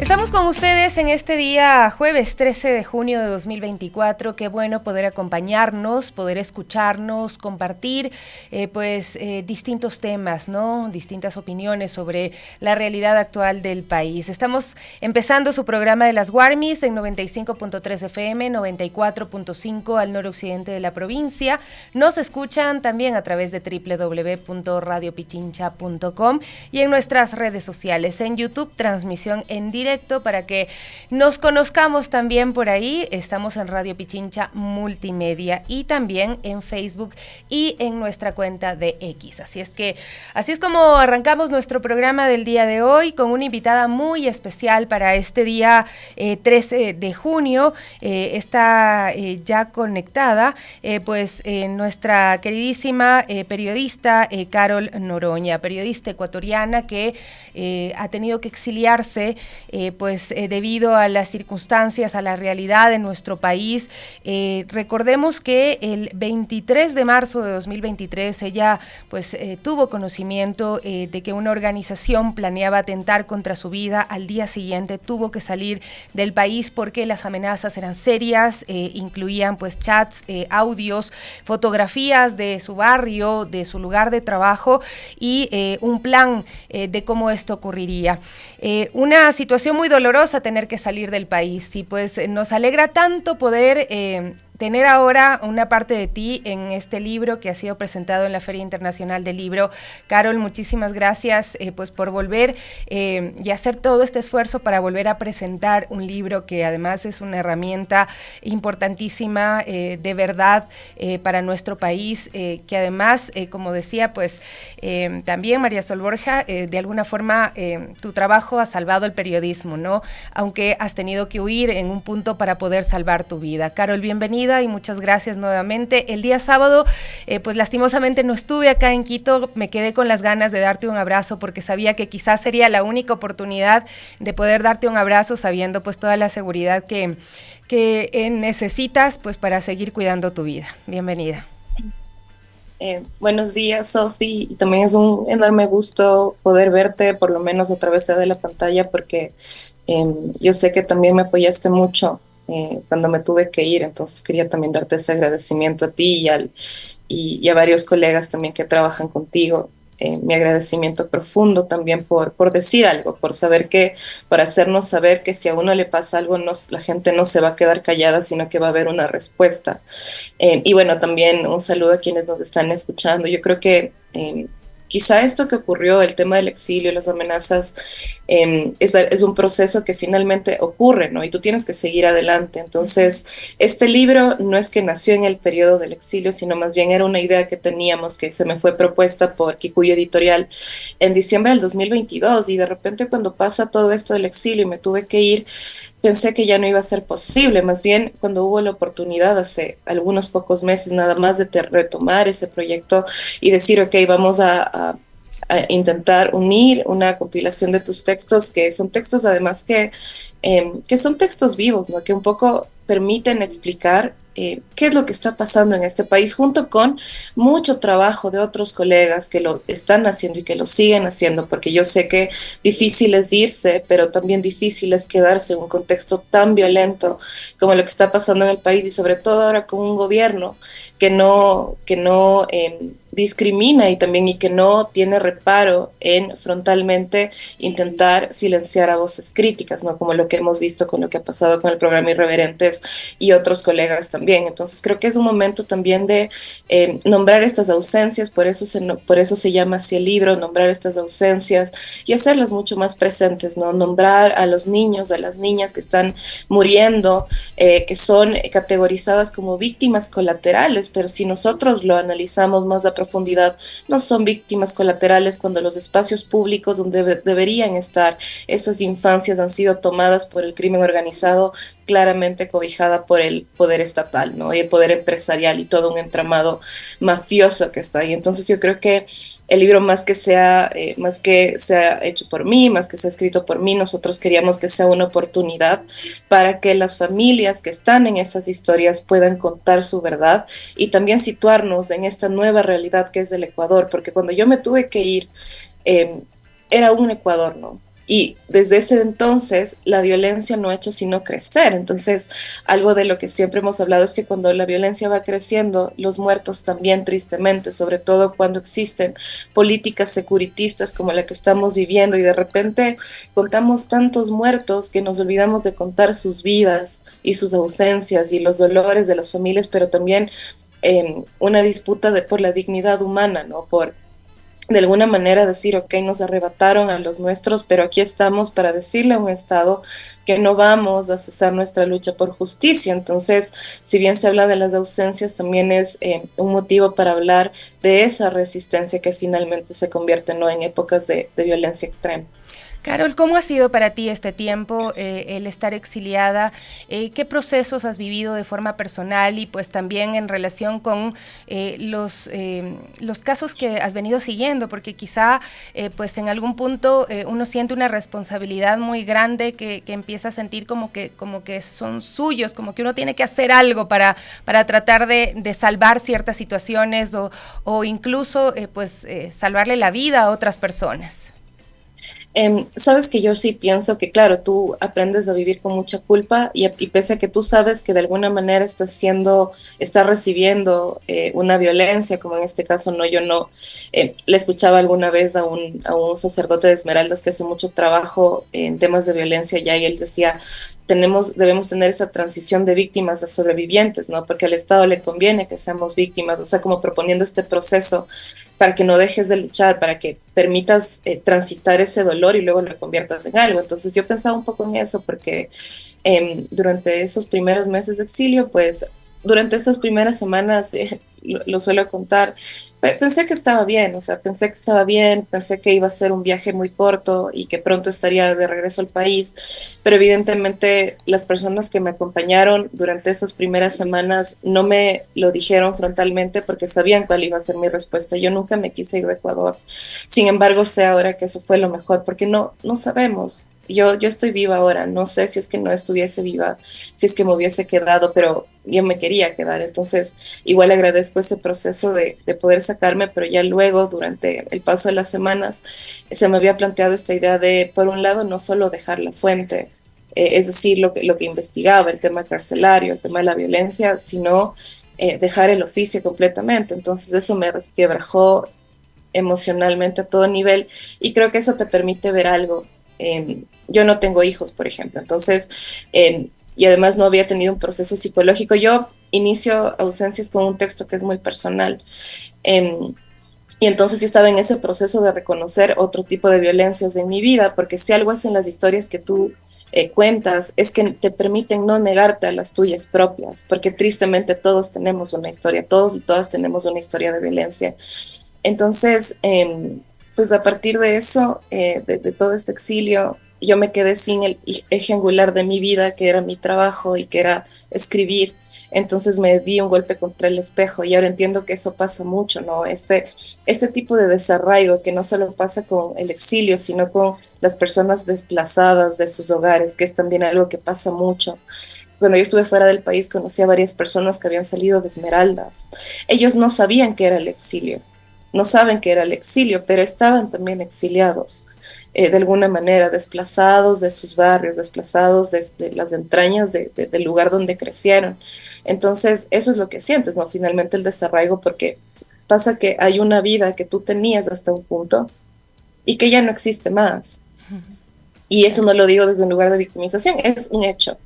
Estamos con ustedes en este día jueves 13 de junio de 2024. Qué bueno poder acompañarnos, poder escucharnos, compartir distintos temas, ¿no? Distintas opiniones sobre la realidad actual del país. Estamos empezando su programa de las Warmis en 95.3 FM, 94.5 al noroccidente de la provincia. Nos escuchan también a través de www.radiopichincha.com y en nuestras redes sociales, en YouTube, transmisión en directo para que nos conozcamos también por ahí. Estamos en Radio Pichincha Multimedia y también en Facebook y en nuestra cuenta de X. Así es como arrancamos nuestro programa del día de hoy con una invitada muy especial para este día 13 de junio. Está ya conectada nuestra queridísima periodista Carol Noroña, periodista ecuatoriana que ha tenido que exiliarse debido a las circunstancias, a la realidad en nuestro país. Recordemos que el 23 de marzo de 2023 ella tuvo conocimiento de que una organización planeaba atentar contra su vida. Al día siguiente tuvo que salir del país porque las amenazas eran serias, incluían chats, audios, fotografías de su barrio, de su lugar de trabajo y un plan de cómo esto ocurriría. Una situación muy dolorosa tener que salir del país y nos alegra tanto poder tener ahora una parte de ti en este libro que ha sido presentado en la Feria Internacional del Libro. Carol, muchísimas gracias por volver y hacer todo este esfuerzo para volver a presentar un libro que además es una herramienta importantísima de verdad para nuestro país, que además, como decía, también María Sol Borja, de alguna forma tu trabajo ha salvado el periodismo, ¿no? Aunque has tenido que huir en un punto para poder salvar tu vida. Carol, bienvenida y muchas gracias nuevamente. El día sábado, lastimosamente no estuve acá en Quito, me quedé con las ganas de darte un abrazo porque sabía que quizás sería la única oportunidad de poder darte un abrazo sabiendo toda la seguridad que necesitas para seguir cuidando tu vida. Bienvenida. Buenos días, Sofi, y también es un enorme gusto poder verte, por lo menos a través de la pantalla, porque yo sé que también me apoyaste mucho cuando me tuve que ir, entonces quería también darte ese agradecimiento a ti y a varios colegas también que trabajan contigo. Mi agradecimiento profundo también por decir algo, por saber que, por hacernos saber que si a uno le pasa algo, la gente no se va a quedar callada, sino que va a haber una respuesta. Y bueno, también un saludo a quienes nos están escuchando. Yo creo que quizá esto que ocurrió, el tema del exilio, las amenazas, es un proceso que finalmente ocurre, ¿no? Y tú tienes que seguir adelante. Entonces, este libro no es que nació en el periodo del exilio, sino más bien era una idea que teníamos, que se me fue propuesta por Kikuyu Editorial en diciembre del 2022. Y de repente cuando pasa todo esto del exilio y me tuve que ir, pensé que ya no iba a ser posible. Más bien, cuando hubo la oportunidad hace algunos pocos meses nada más de retomar ese proyecto y decir, ok, vamos a intentar unir una compilación de tus textos, que son textos además que son textos vivos, ¿no? Que un poco permiten explicar qué es lo que está pasando en este país, junto con mucho trabajo de otros colegas que lo están haciendo y que lo siguen haciendo, porque yo sé que difícil es irse, pero también difícil es quedarse en un contexto tan violento como lo que está pasando en el país, y sobre todo ahora con un gobierno que no discrimina y que no tiene reparo en frontalmente intentar silenciar a voces críticas, ¿no? Como lo que hemos visto con lo que ha pasado con el programa Irreverentes y otros colegas también. Entonces creo que es un momento también de nombrar estas ausencias, por eso se llama así el libro, nombrar estas ausencias y hacerlas mucho más presentes, ¿no? Nombrar a los niños, a las niñas que están muriendo, que son categorizadas como víctimas colaterales, pero si nosotros lo analizamos más a profundidad, no son víctimas colaterales cuando los espacios públicos donde deberían estar estas infancias han sido tomadas por el crimen organizado, claramente cobijada por el poder estatal, ¿no? Y el poder empresarial y todo un entramado mafioso que está ahí. Entonces yo creo que el libro, más que sea hecho por mí, más que sea escrito por mí, nosotros queríamos que sea una oportunidad para que las familias que están en esas historias puedan contar su verdad y también situarnos en esta nueva realidad que es el Ecuador, porque cuando yo me tuve que ir, era un Ecuador, ¿no? Y desde ese entonces la violencia no ha hecho sino crecer. Entonces, algo de lo que siempre hemos hablado es que cuando la violencia va creciendo, los muertos también tristemente, sobre todo cuando existen políticas securitistas como la que estamos viviendo y de repente contamos tantos muertos que nos olvidamos de contar sus vidas y sus ausencias y los dolores de las familias, pero también una disputa por la dignidad humana, ¿no? Por de alguna manera decir, ok, nos arrebataron a los nuestros, pero aquí estamos para decirle a un Estado que no vamos a cesar nuestra lucha por justicia. Entonces, si bien se habla de las ausencias, también es un motivo para hablar de esa resistencia que finalmente se convierte, ¿no?, en épocas de violencia extrema. Carol, ¿cómo ha sido para ti este tiempo, el estar exiliada? ¿Qué procesos has vivido de forma personal y pues también en relación con los casos que has venido siguiendo? Porque quizá pues en algún punto uno siente una responsabilidad muy grande que empieza a sentir como que son suyos, como que uno tiene que hacer algo para tratar de salvar ciertas situaciones o incluso salvarle la vida a otras personas. Sabes que yo sí pienso que, claro, tú aprendes a vivir con mucha culpa y pese a que tú sabes que de alguna manera estás recibiendo una violencia, como en este caso, no, yo no, le escuchaba alguna vez a un sacerdote de Esmeraldas que hace mucho trabajo en temas de violencia ya y él decía, debemos tener esa transición de víctimas a sobrevivientes, ¿no? Porque al Estado le conviene que seamos víctimas, o sea, como proponiendo este proceso para que no dejes de luchar, para que permitas transitar ese dolor y luego lo conviertas en algo. Entonces yo pensaba un poco en eso porque durante esos primeros meses de exilio, pues durante esas primeras semanas, lo suelo contar, pensé que estaba bien, o sea, pensé que estaba bien, pensé que iba a ser un viaje muy corto y que pronto estaría de regreso al país, pero evidentemente las personas que me acompañaron durante esas primeras semanas no me lo dijeron frontalmente porque sabían cuál iba a ser mi respuesta. Yo nunca me quise ir de Ecuador. Sin embargo, sé ahora que eso fue lo mejor porque no sabemos. Yo estoy viva ahora, no sé si es que no estuviese viva, si es que me hubiese quedado, pero yo me quería quedar. Entonces, igual agradezco ese proceso de poder sacarme, pero ya luego, durante el paso de las semanas, se me había planteado esta idea de, por un lado, no solo dejar la fuente, es decir, lo que investigaba, el tema carcelario, el tema de la violencia, sino dejar el oficio completamente. Entonces, eso me resquebrajó emocionalmente a todo nivel y creo que eso te permite ver algo. Yo no tengo hijos, por ejemplo, entonces, y además no había tenido un proceso psicológico. Yo inicio ausencias con un texto que es muy personal. Eh, y entonces yo estaba en ese proceso de reconocer otro tipo de violencias en mi vida, porque si algo hacen las historias que tú cuentas, es que te permiten no negarte a las tuyas propias, porque tristemente todos tenemos una historia, todos y todas tenemos una historia de violencia. Entonces, pues a partir de eso, de todo este exilio, yo me quedé sin el eje angular de mi vida, que era mi trabajo y que era escribir. Entonces me di un golpe contra el espejo y ahora entiendo que eso pasa mucho, ¿no? Este tipo de desarraigo que no solo pasa con el exilio, sino con las personas desplazadas de sus hogares, que es también algo que pasa mucho. Cuando yo estuve fuera del país conocí a varias personas que habían salido de Esmeraldas. Ellos no sabían qué era el exilio, no saben qué era el exilio, pero estaban también exiliados, de alguna manera, desplazados de sus barrios, desplazados de las entrañas del lugar donde crecieron. Entonces, eso es lo que sientes, ¿no? Finalmente el desarraigo, porque pasa que hay una vida que tú tenías hasta un punto y que ya no existe más. Y eso no lo digo desde un lugar de victimización, es un hecho.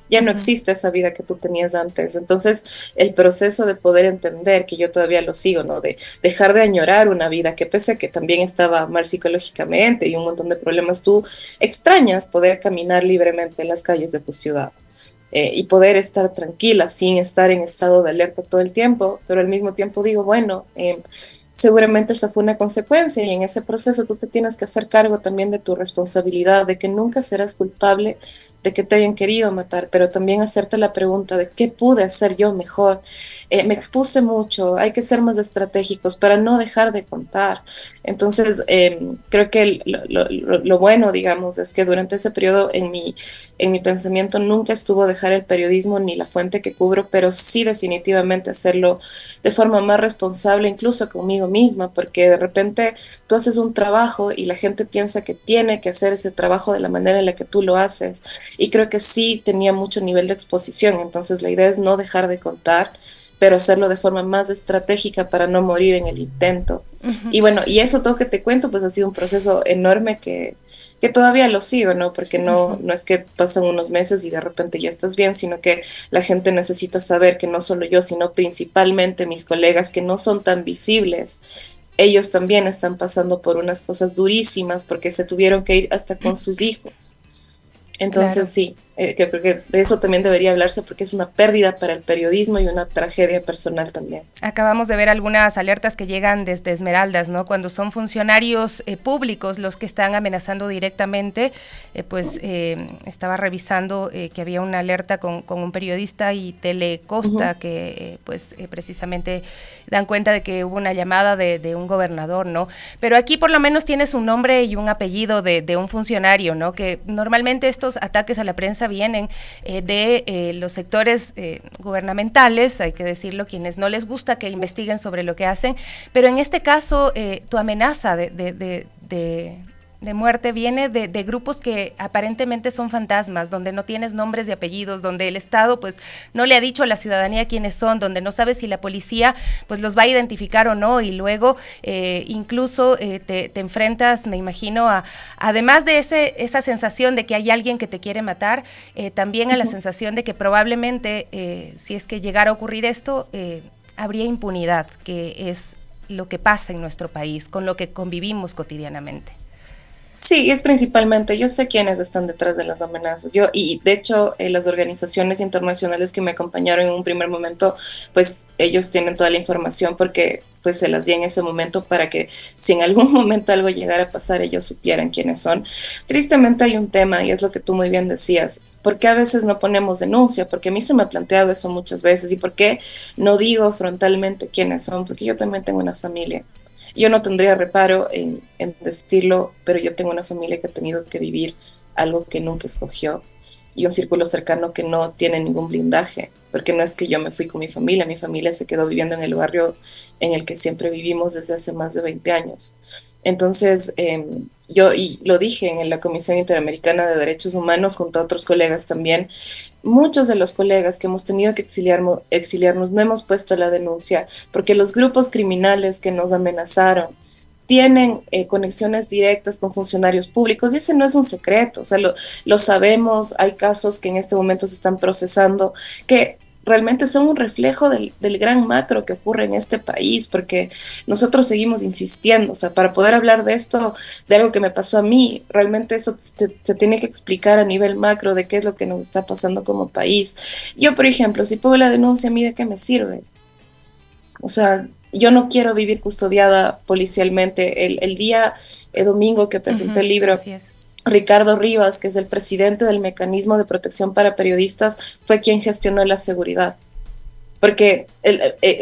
Ya no existe esa vida que tú tenías antes. Entonces, el proceso de poder entender, que yo todavía lo sigo, ¿no? De dejar de añorar una vida que pese a que también estaba mal psicológicamente y un montón de problemas, tú extrañas poder caminar libremente en las calles de tu ciudad. Y poder estar tranquila sin estar en estado de alerta todo el tiempo, pero al mismo tiempo digo, bueno, seguramente esa fue una consecuencia y en ese proceso tú te tienes que hacer cargo también de tu responsabilidad, de que nunca serás culpable de que te hayan querido matar, pero también hacerte la pregunta de qué pude hacer yo mejor. Me expuse mucho, hay que ser más estratégicos para no dejar de contar. Entonces, creo que lo bueno, digamos, es que durante ese periodo en mi pensamiento nunca estuvo dejar el periodismo ni la fuente que cubro, pero sí definitivamente hacerlo de forma más responsable, incluso conmigo misma, porque de repente tú haces un trabajo y la gente piensa que tiene que hacer ese trabajo de la manera en la que tú lo haces. Y creo que sí tenía mucho nivel de exposición, entonces la idea es no dejar de contar, pero hacerlo de forma más estratégica para no morir en el intento. Ujú. Y bueno, y eso todo que te cuento, pues ha sido un proceso enorme que todavía lo sigo, ¿no? Porque no, Ujú. no es que pasan unos meses y de repente ya estás bien, sino que la gente necesita saber que no solo yo, sino principalmente mis colegas que no son tan visibles, ellos también están pasando por unas cosas durísimas porque se tuvieron que ir hasta con sus hijos. Entonces Claro. sí, que creo que de eso también debería hablarse porque es una pérdida para el periodismo y una tragedia personal también. Acabamos de ver algunas alertas que llegan desde Esmeraldas, ¿no? Cuando son funcionarios públicos los que están amenazando directamente, estaba revisando que había una alerta con un periodista y Telecosta Ujú, que precisamente dan cuenta de que hubo una llamada de un gobernador, ¿no? Pero aquí por lo menos tienes un nombre y un apellido de un funcionario, ¿no? Que normalmente estos ataques a la prensa vienen de los sectores gubernamentales, hay que decirlo, quienes no les gusta que investiguen sobre lo que hacen, pero en este caso tu amenaza de muerte viene de grupos que aparentemente son fantasmas, donde no tienes nombres y apellidos, donde el Estado pues no le ha dicho a la ciudadanía quiénes son, donde no sabes si la policía pues los va a identificar o no, y luego incluso te enfrentas, me imagino, además de esa sensación de que hay alguien que te quiere matar, también a la ujú. sensación de que probablemente si es que llegara a ocurrir esto, habría impunidad, que es lo que pasa en nuestro país, con lo que convivimos cotidianamente. Sí, es principalmente, yo sé quiénes están detrás de las amenazas. Yo, y de hecho, las organizaciones internacionales que me acompañaron en un primer momento, pues ellos tienen toda la información porque pues se las di en ese momento para que si en algún momento algo llegara a pasar, ellos supieran quiénes son. Tristemente hay un tema, y es lo que tú muy bien decías. ¿Por qué a veces no ponemos denuncia? Porque a mí se me ha planteado eso muchas veces. ¿Y por qué no digo frontalmente quiénes son? Porque yo también tengo una familia. Yo no tendría reparo en decirlo, pero yo tengo una familia que ha tenido que vivir algo que nunca escogió y un círculo cercano que no tiene ningún blindaje, porque no es que yo me fui con mi familia se quedó viviendo en el barrio en el que siempre vivimos desde hace más de 20 años. Entonces, yo y lo dije en la Comisión Interamericana de Derechos Humanos junto a otros colegas también, muchos de los colegas que hemos tenido que exiliarnos no hemos puesto la denuncia porque los grupos criminales que nos amenazaron tienen conexiones directas con funcionarios públicos y ese no es un secreto, o sea, lo sabemos, hay casos que en este momento se están procesando que realmente son un reflejo del gran macro que ocurre en este país, porque nosotros seguimos insistiendo, o sea, para poder hablar de esto, de algo que me pasó a mí, realmente eso se tiene que explicar a nivel macro de qué es lo que nos está pasando como país. Yo, por ejemplo, si pongo la denuncia, ¿a mí de qué me sirve? O sea, yo no quiero vivir custodiada policialmente. El día domingo que presenté Ujú, el libro, así es. Ricardo Rivas, que es el presidente del Mecanismo de Protección para Periodistas, fue quien gestionó la seguridad porque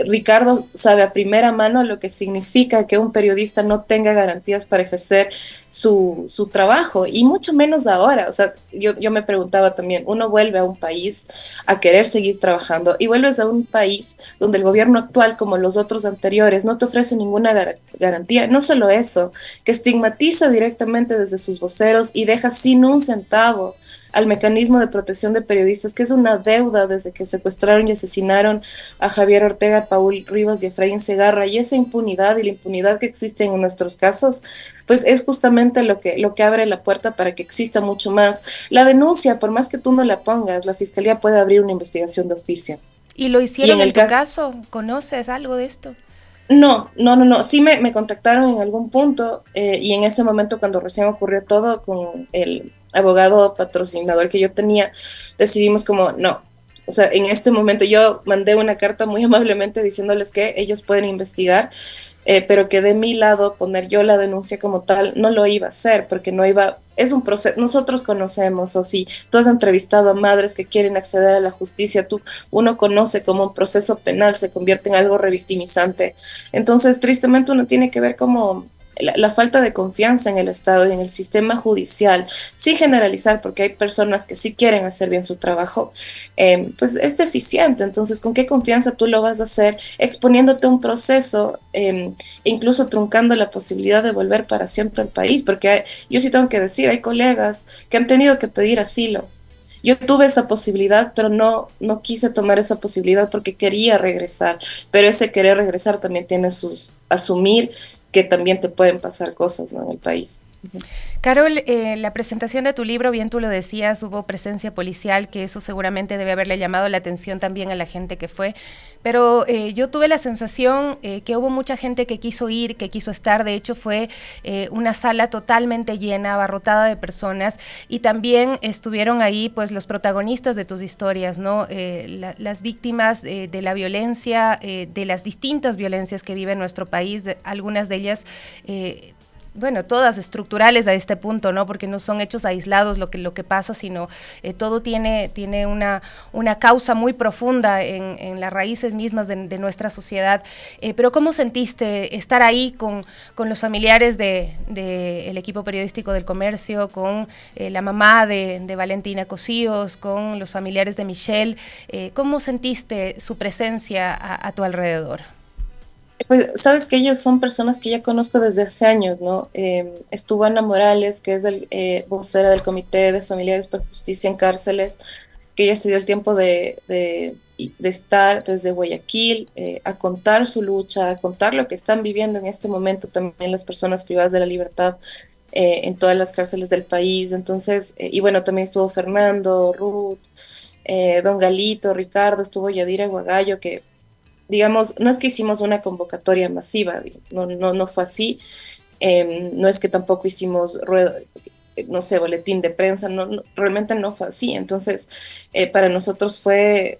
Ricardo sabe a primera mano lo que significa que un periodista no tenga garantías para ejercer su trabajo, y mucho menos ahora. O sea, yo me preguntaba también, uno vuelve a un país a querer seguir trabajando y vuelves a un país donde el gobierno actual, como los otros anteriores, no te ofrece ninguna garantía. No solo eso, que estigmatiza directamente desde sus voceros y deja sin un centavo al mecanismo de protección de periodistas, que es una deuda desde que secuestraron y asesinaron a Javier Ortega, Paul Rivas y Efraín Segarra, y esa impunidad y la impunidad que existe en nuestros casos, pues es justamente lo que abre la puerta para que exista mucho más. La denuncia, por más que tú no la pongas, la fiscalía puede abrir una investigación de oficio. ¿Y lo Y en hicieron el en tu caso, caso? ¿Conoces algo de esto? no. Sí me contactaron en algún punto y en ese momento cuando recién ocurrió todo con el abogado patrocinador que yo tenía, decidimos como no. O sea, en este momento yo mandé una carta muy amablemente diciéndoles que ellos pueden investigar, pero que de mi lado poner yo la denuncia como tal no lo iba a hacer porque no iba es un proceso. Nosotros conocemos, Sofía, tú has entrevistado a madres que quieren acceder a la justicia, uno conoce cómo un proceso penal se convierte en algo revictimizante. Entonces, tristemente, uno tiene que ver cómo la falta de confianza en el Estado y en el sistema judicial, sin generalizar, porque hay personas que sí quieren hacer bien su trabajo, pues es deficiente. Entonces, ¿con qué confianza tú lo vas a hacer exponiéndote a un proceso, incluso truncando la posibilidad de volver para siempre al país? Porque yo sí tengo que decir, hay colegas que han tenido que pedir asilo. Yo tuve esa posibilidad, pero no quise tomar esa posibilidad porque quería regresar. Pero ese querer regresar también tiene sus asumir que también te pueden pasar cosas, ¿no?, en el país. Carol, la presentación de tu libro, bien tú lo decías, hubo presencia policial, que eso seguramente debe haberle llamado la atención también a la gente que fue, pero yo tuve la sensación que hubo mucha gente que quiso ir, que quiso estar. De hecho fue una sala totalmente llena, abarrotada de personas, y también estuvieron ahí pues los protagonistas de tus historias, ¿no? Las víctimas de la violencia, de las distintas violencias que vive nuestro país, algunas de ellas bueno, todas estructurales a este punto, ¿no? Porque no son hechos aislados lo que pasa, sino todo tiene una causa muy profunda en las raíces mismas de nuestra sociedad. Pero ¿cómo sentiste estar ahí con los familiares del equipo periodístico del Comercio, con la mamá de Valentina Cosíos, con los familiares de Michelle? ¿Cómo sentiste su presencia a tu alrededor? Pues sabes que ellos son personas que ya conozco desde hace años, ¿no? Estuvo Ana Morales, que es vocera del Comité de Familiares por Justicia en Cárceles, que ella se dio el tiempo de estar desde Guayaquil, a contar su lucha, a contar lo que están viviendo en este momento también las personas privadas de la libertad en todas las cárceles del país. Entonces, y bueno, también estuvo Fernando, Ruth, Don Galito, Ricardo, estuvo Yadira Guagallo, que digamos, no es que hicimos una convocatoria masiva, no fue así. No es que tampoco hicimos rueda, no sé, boletín de prensa, realmente no fue así. Entonces, para nosotros fue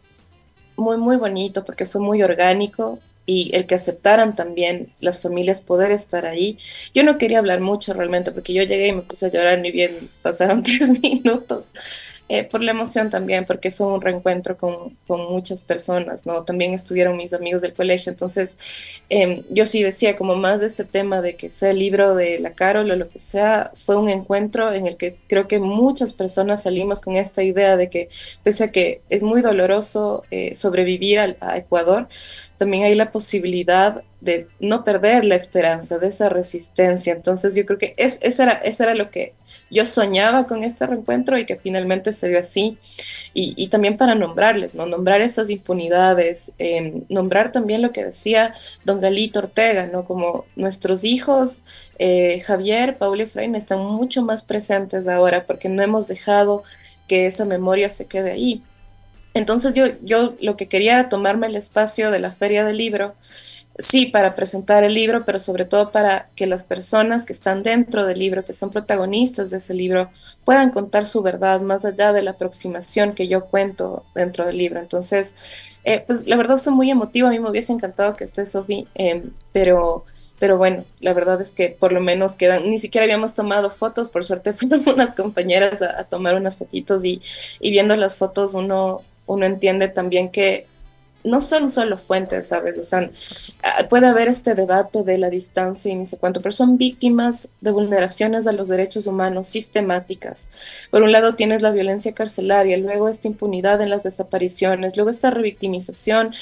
muy bonito porque fue muy orgánico, y el que aceptaran también las familias poder estar ahí. Yo no quería hablar mucho realmente porque yo llegué y me puse a llorar, ni bien pasaron 3 minutos, por la emoción también, porque fue un reencuentro con muchas personas, ¿no? También estuvieron mis amigos del colegio. Entonces, yo sí decía, como más de este tema de que sea el libro de la Carol o lo que sea, fue un encuentro en el que creo que muchas personas salimos con esta idea de que, pese a que es muy doloroso sobrevivir a Ecuador, también hay la posibilidad de no perder la esperanza, de esa resistencia. Entonces, yo creo que eso era lo que yo soñaba con este reencuentro, y que finalmente se dio así. Y también para nombrarles, ¿no? Nombrar esas impunidades, nombrar también lo que decía don Galito Ortega, ¿no? Como nuestros hijos, Javier, Paula y Efraín, están mucho más presentes ahora porque no hemos dejado que esa memoria se quede ahí. Entonces yo lo que quería era tomarme el espacio de la Feria del Libro, sí, para presentar el libro, pero sobre todo para que las personas que están dentro del libro, que son protagonistas de ese libro, puedan contar su verdad más allá de la aproximación que yo cuento dentro del libro. Entonces, pues la verdad fue muy emotivo. A mí me hubiese encantado que esté Sofi, pero bueno, la verdad es que por lo menos quedan, ni siquiera habíamos tomado fotos, por suerte fueron unas compañeras a tomar unas fotitos, y viendo las fotos uno entiende también que no son solo fuentes, ¿sabes? O sea, puede haber este debate de la distancia y ni sé cuánto, pero son víctimas de vulneraciones a los derechos humanos sistemáticas. Por un lado tienes la violencia carcelaria, luego esta impunidad en las desapariciones, luego esta revictimización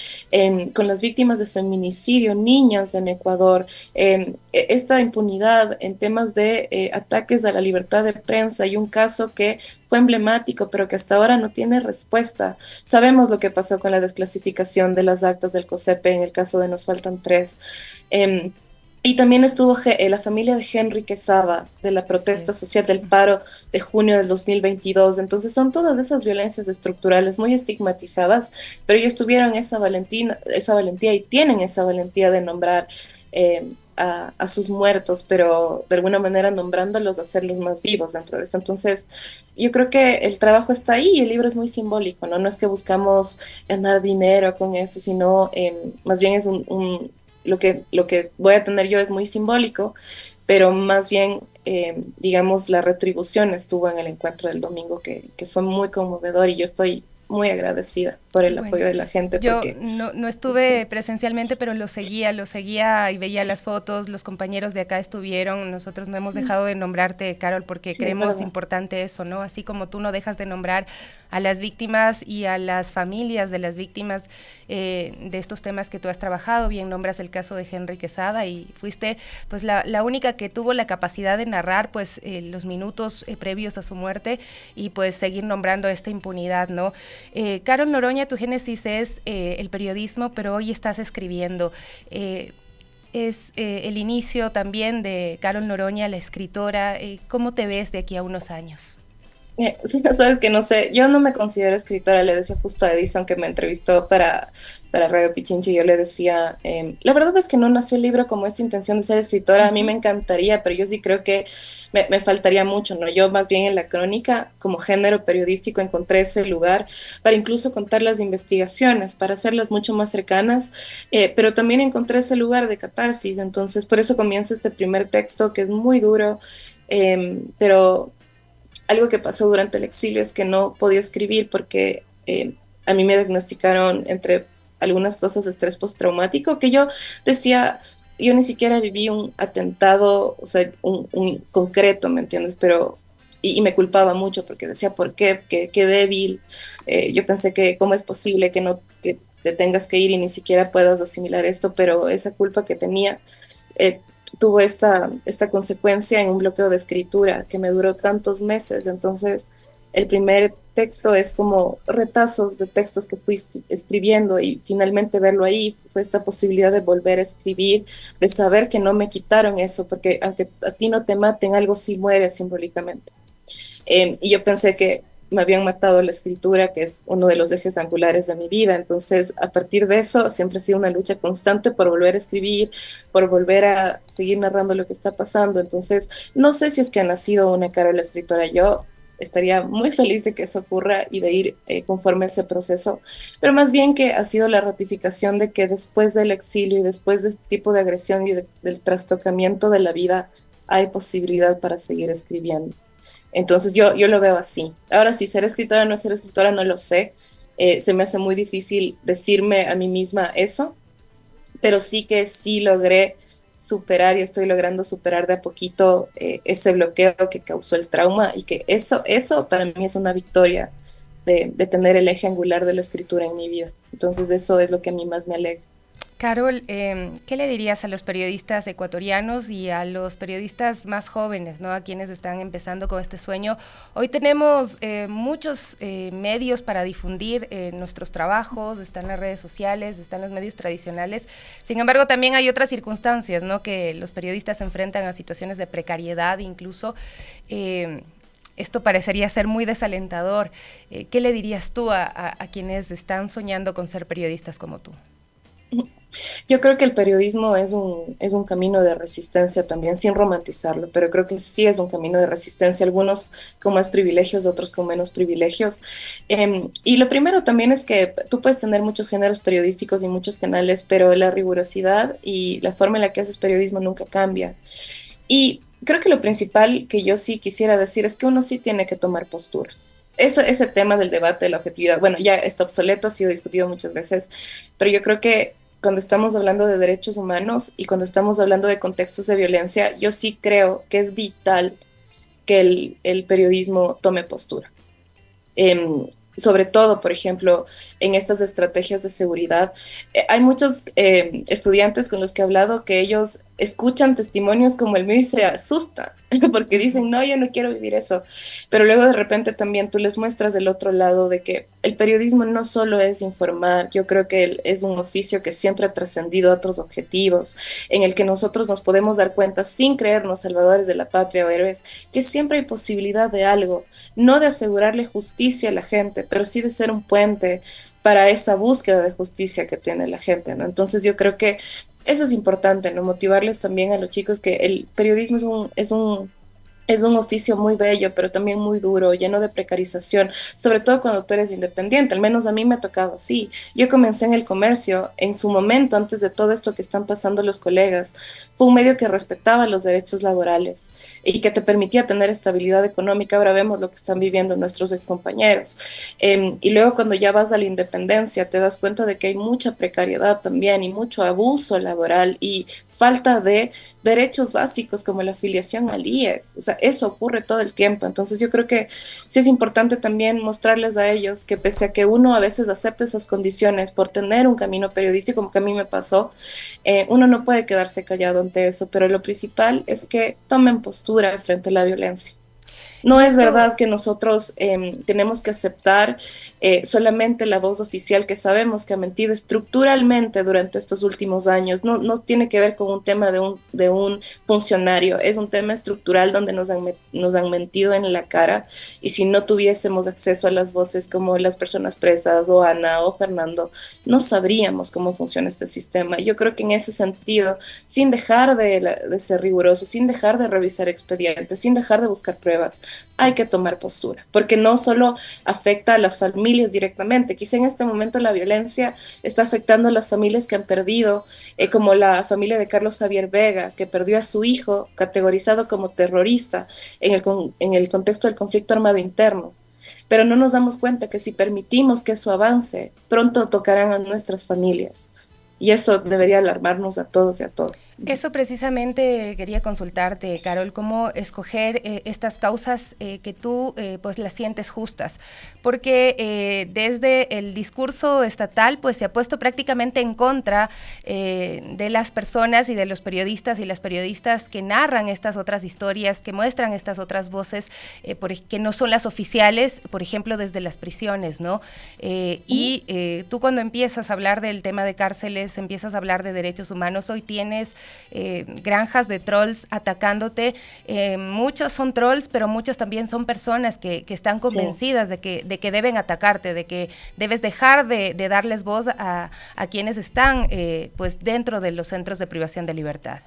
con las víctimas de feminicidio, niñas en Ecuador, esta impunidad en temas de ataques a la libertad de prensa, y un caso que fue emblemático, pero que hasta ahora no tiene respuesta. Sabemos lo que pasó con la desclasificación de las actas del COSEPE en el caso de Nos Faltan Tres. Eh, y también estuvo la familia de Henry Quesada, de la Sí. protesta social del paro de junio del 2022. Entonces son todas esas violencias estructurales muy estigmatizadas, pero ellos tuvieron esa valentía, y tienen esa valentía de nombrar a sus muertos, pero de alguna manera nombrándolos, hacerlos más vivos dentro de esto. Entonces, yo creo que el trabajo está ahí, y el libro es muy simbólico, ¿no? No es que buscamos ganar dinero con esto, sino más bien es lo que voy a tener yo es muy simbólico, pero más bien, digamos, la retribución estuvo en el encuentro del domingo, que fue muy conmovedor y yo estoy muy agradecida por el Bueno, apoyo de la gente yo porque no sí, estuve presencialmente, pero lo seguía y veía las fotos, los compañeros de acá estuvieron, nosotros no hemos sí, dejado de nombrarte, Carol, porque sí, es creemos verdad. importante eso, ¿no? Así como tú no dejas de nombrar a las víctimas y a las familias de las víctimas de estos temas que tú has trabajado, bien nombras el caso de Henry Quesada y fuiste pues la única que tuvo la capacidad de narrar pues los minutos previos a su muerte y pues seguir nombrando esta impunidad, ¿no? Carol Noroña, tu génesis es el periodismo, pero hoy estás escribiendo. Es el inicio también de Carol Noroña, la escritora. ¿Cómo te ves de aquí a unos años? Sí, sabes que no sé, yo no me considero escritora, le decía justo a Edison que me entrevistó para Radio Pichincha y yo le decía, la verdad es que no nació el libro como esta intención de ser escritora, a mí me encantaría, pero yo sí creo que me faltaría mucho, ¿no? Yo más bien en la crónica, como género periodístico, encontré ese lugar para incluso contar las investigaciones, para hacerlas mucho más cercanas, pero también encontré ese lugar de catarsis, entonces por eso comienzo este primer texto que es muy duro, pero algo que pasó durante el exilio es que no podía escribir porque a mí me diagnosticaron entre algunas cosas estrés postraumático, que yo decía, yo ni siquiera viví un atentado, o sea, un concreto, ¿me entiendes? Pero, y me culpaba mucho porque decía, ¿por qué? Qué débil. Yo pensé que, ¿cómo es posible que no, que te tengas que ir y ni siquiera puedas asimilar esto? Pero esa culpa que tenía eh, tuvo esta consecuencia en un bloqueo de escritura que me duró tantos meses. Entonces, el primer texto es como retazos de textos que fui escribiendo y finalmente verlo ahí fue esta posibilidad de volver a escribir, de saber que no me quitaron eso, porque aunque a ti no te maten, algo sí muere simbólicamente. Y yo pensé que me habían matado la escritura, que es uno de los ejes angulares de mi vida. Entonces, a partir de eso, siempre ha sido una lucha constante por volver a escribir, por volver a seguir narrando lo que está pasando. Entonces, no sé si es que ha nacido una Carol escritora. Yo estaría muy feliz de que eso ocurra y de ir conforme a ese proceso, pero más bien que ha sido la ratificación de que después del exilio y después de este tipo de agresión y del trastocamiento de la vida, hay posibilidad para seguir escribiendo. Entonces yo lo veo así. Ahora, si ser escritora o no ser escritora, no lo sé. Se me hace muy difícil decirme a mí misma eso, pero sí que sí logré superar y estoy logrando superar de a poquito ese bloqueo que causó el trauma y que eso para mí es una victoria de tener el eje angular de la escritura en mi vida. Entonces eso es lo que a mí más me alegra. Carol, ¿qué le dirías a los periodistas ecuatorianos y a los periodistas más jóvenes, ¿no? A quienes están empezando con este sueño? Hoy tenemos muchos medios para difundir nuestros trabajos, están las redes sociales, están los medios tradicionales. Sin embargo, también hay otras circunstancias, ¿no? Que los periodistas se enfrentan a situaciones de precariedad, incluso. Esto parecería ser muy desalentador. ¿Qué le dirías tú a quienes están soñando con ser periodistas como tú? Yo creo que el periodismo es un camino de resistencia también, sin romantizarlo, pero creo que sí es un camino de resistencia, algunos con más privilegios, otros con menos privilegios. Y lo primero también es que tú puedes tener muchos géneros periodísticos y muchos canales, pero la rigurosidad y la forma en la que haces periodismo nunca cambia. Y creo que lo principal que yo sí quisiera decir es que uno sí tiene que tomar postura. Ese tema del debate de la objetividad, bueno, ya está obsoleto, ha sido discutido muchas veces, pero yo creo que cuando estamos hablando de derechos humanos y cuando estamos hablando de contextos de violencia, yo sí creo que es vital que el periodismo tome postura. Sobre todo, por ejemplo, en estas estrategias de seguridad. Hay muchos estudiantes con los que he hablado que ellos escuchan testimonios como el mío y se asustan porque dicen, no, yo no quiero vivir eso. Pero luego de repente también tú les muestras del otro lado de que el periodismo no solo es informar, yo creo que es un oficio que siempre ha trascendido a otros objetivos, en el que nosotros nos podemos dar cuenta sin creernos salvadores de la patria o héroes, que siempre hay posibilidad de algo, no de asegurarle justicia a la gente, pero sí de ser un puente para esa búsqueda de justicia que tiene la gente, ¿no? Entonces yo creo que eso es importante, ¿no? Motivarles también a los chicos que el periodismo es un Es un oficio muy bello, pero también muy duro, lleno de precarización, sobre todo cuando tú eres independiente. Al menos a mí me ha tocado así. Yo comencé en el comercio en su momento, antes de todo esto que están pasando los colegas. Fue un medio que respetaba los derechos laborales y que te permitía tener estabilidad económica. Ahora vemos lo que están viviendo nuestros excompañeros. Y luego cuando ya vas a la independencia, te das cuenta de que hay mucha precariedad también y mucho abuso laboral y falta de derechos básicos como la afiliación al IES. O sea, eso ocurre todo el tiempo. Entonces yo creo que sí es importante también mostrarles a ellos que pese a que uno a veces acepte esas condiciones por tener un camino periodístico, como que a mí me pasó, uno no puede quedarse callado ante eso, pero lo principal es que tomen postura frente a la violencia. No Y es esto, verdad que nosotros tenemos que aceptar solamente la voz oficial que sabemos que ha mentido estructuralmente durante estos últimos años. No, no tiene que ver con un tema de un funcionario, es un tema estructural donde nos han mentido en la cara y si no tuviésemos acceso a las voces como las personas presas o Ana o Fernando, no sabríamos cómo funciona este sistema. Yo creo que en ese sentido, sin dejar de ser riguroso, sin dejar de revisar expedientes, sin dejar de buscar pruebas, hay que tomar postura, porque no solo afecta a las familias directamente, quizá en este momento la violencia está afectando a las familias que han perdido, como la familia de Carlos Javier Vega, que perdió a su hijo categorizado como terrorista en el contexto del conflicto armado interno. Pero no nos damos cuenta que si permitimos que eso avance, pronto tocarán a nuestras familias. Y eso debería alarmarnos a todos y a todas. eso precisamente quería consultarte, Carol, cómo escoger estas causas que tú pues las sientes justas, porque desde el discurso estatal pues se ha puesto prácticamente en contra de las personas y de los periodistas y las periodistas que narran estas otras historias, que muestran estas otras voces que no son las oficiales, por ejemplo desde las prisiones, ¿no? Tú cuando empiezas a hablar del tema de cárceles, empiezas a hablar de derechos humanos, hoy tienes granjas de trolls atacándote. Muchos son trolls, pero muchos también son personas que están Sí. convencidas de que deben atacarte, de que debes dejar de darles voz a quienes están pues dentro de los centros de privación de libertad.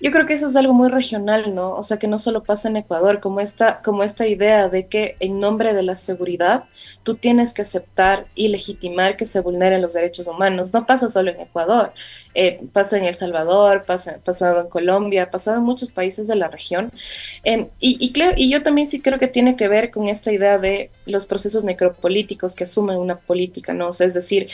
Yo creo que eso es algo muy regional, ¿no? O sea, que no solo pasa en Ecuador, como esta idea de que en nombre de la seguridad tú tienes que aceptar y legitimar que se vulneren los derechos humanos. No pasa solo en Ecuador, pasa en El Salvador, pasado en Colombia, ha pasado en muchos países de la región. Y yo también sí creo que tiene que ver con esta idea de los procesos necropolíticos que asumen una política, ¿no? O sea, es decir,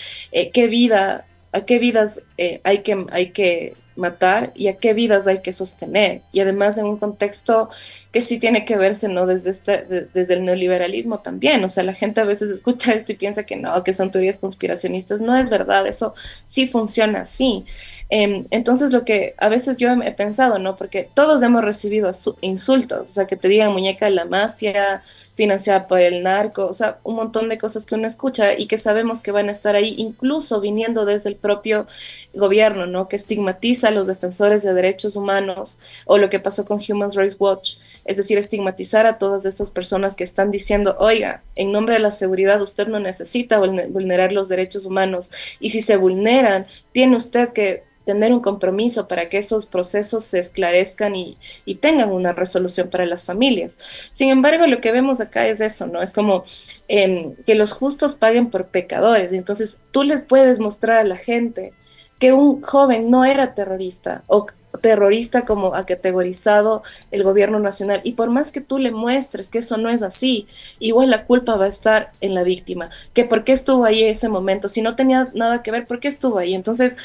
qué vida, a qué vidas hay que matar y a qué vidas hay que sostener. Y además en un contexto que sí tiene que verse, ¿no? Desde el neoliberalismo también. O sea, la gente a veces escucha esto y piensa que no, que son teorías conspiracionistas. No es verdad, eso sí funciona así. Entonces lo que a veces yo he pensado, ¿no? Porque todos hemos recibido insultos, o sea, que te digan muñeca de la mafia, financiada por el narco, o sea, un montón de cosas que uno escucha y que sabemos que van a estar ahí, incluso viniendo desde el propio gobierno, ¿no? Que estigmatiza a los defensores de derechos humanos o lo que pasó con Human Rights Watch, es decir, estigmatizar a todas estas personas que están diciendo, oiga, en nombre de la seguridad usted no necesita vulnerar los derechos humanos y si se vulneran, tiene usted que tener un compromiso para que esos procesos se esclarezcan y tengan una resolución para las familias. Sin embargo, lo que vemos acá es eso, ¿no? Es como que los justos paguen por pecadores. Entonces, tú les puedes mostrar a la gente que un joven no era terrorista o terrorista como ha categorizado el gobierno nacional. Y por más que tú le muestres que eso no es así, igual la culpa va a estar en la víctima. Que por qué estuvo ahí en ese momento, si no tenía nada que ver, ¿por qué estuvo ahí? Entonces,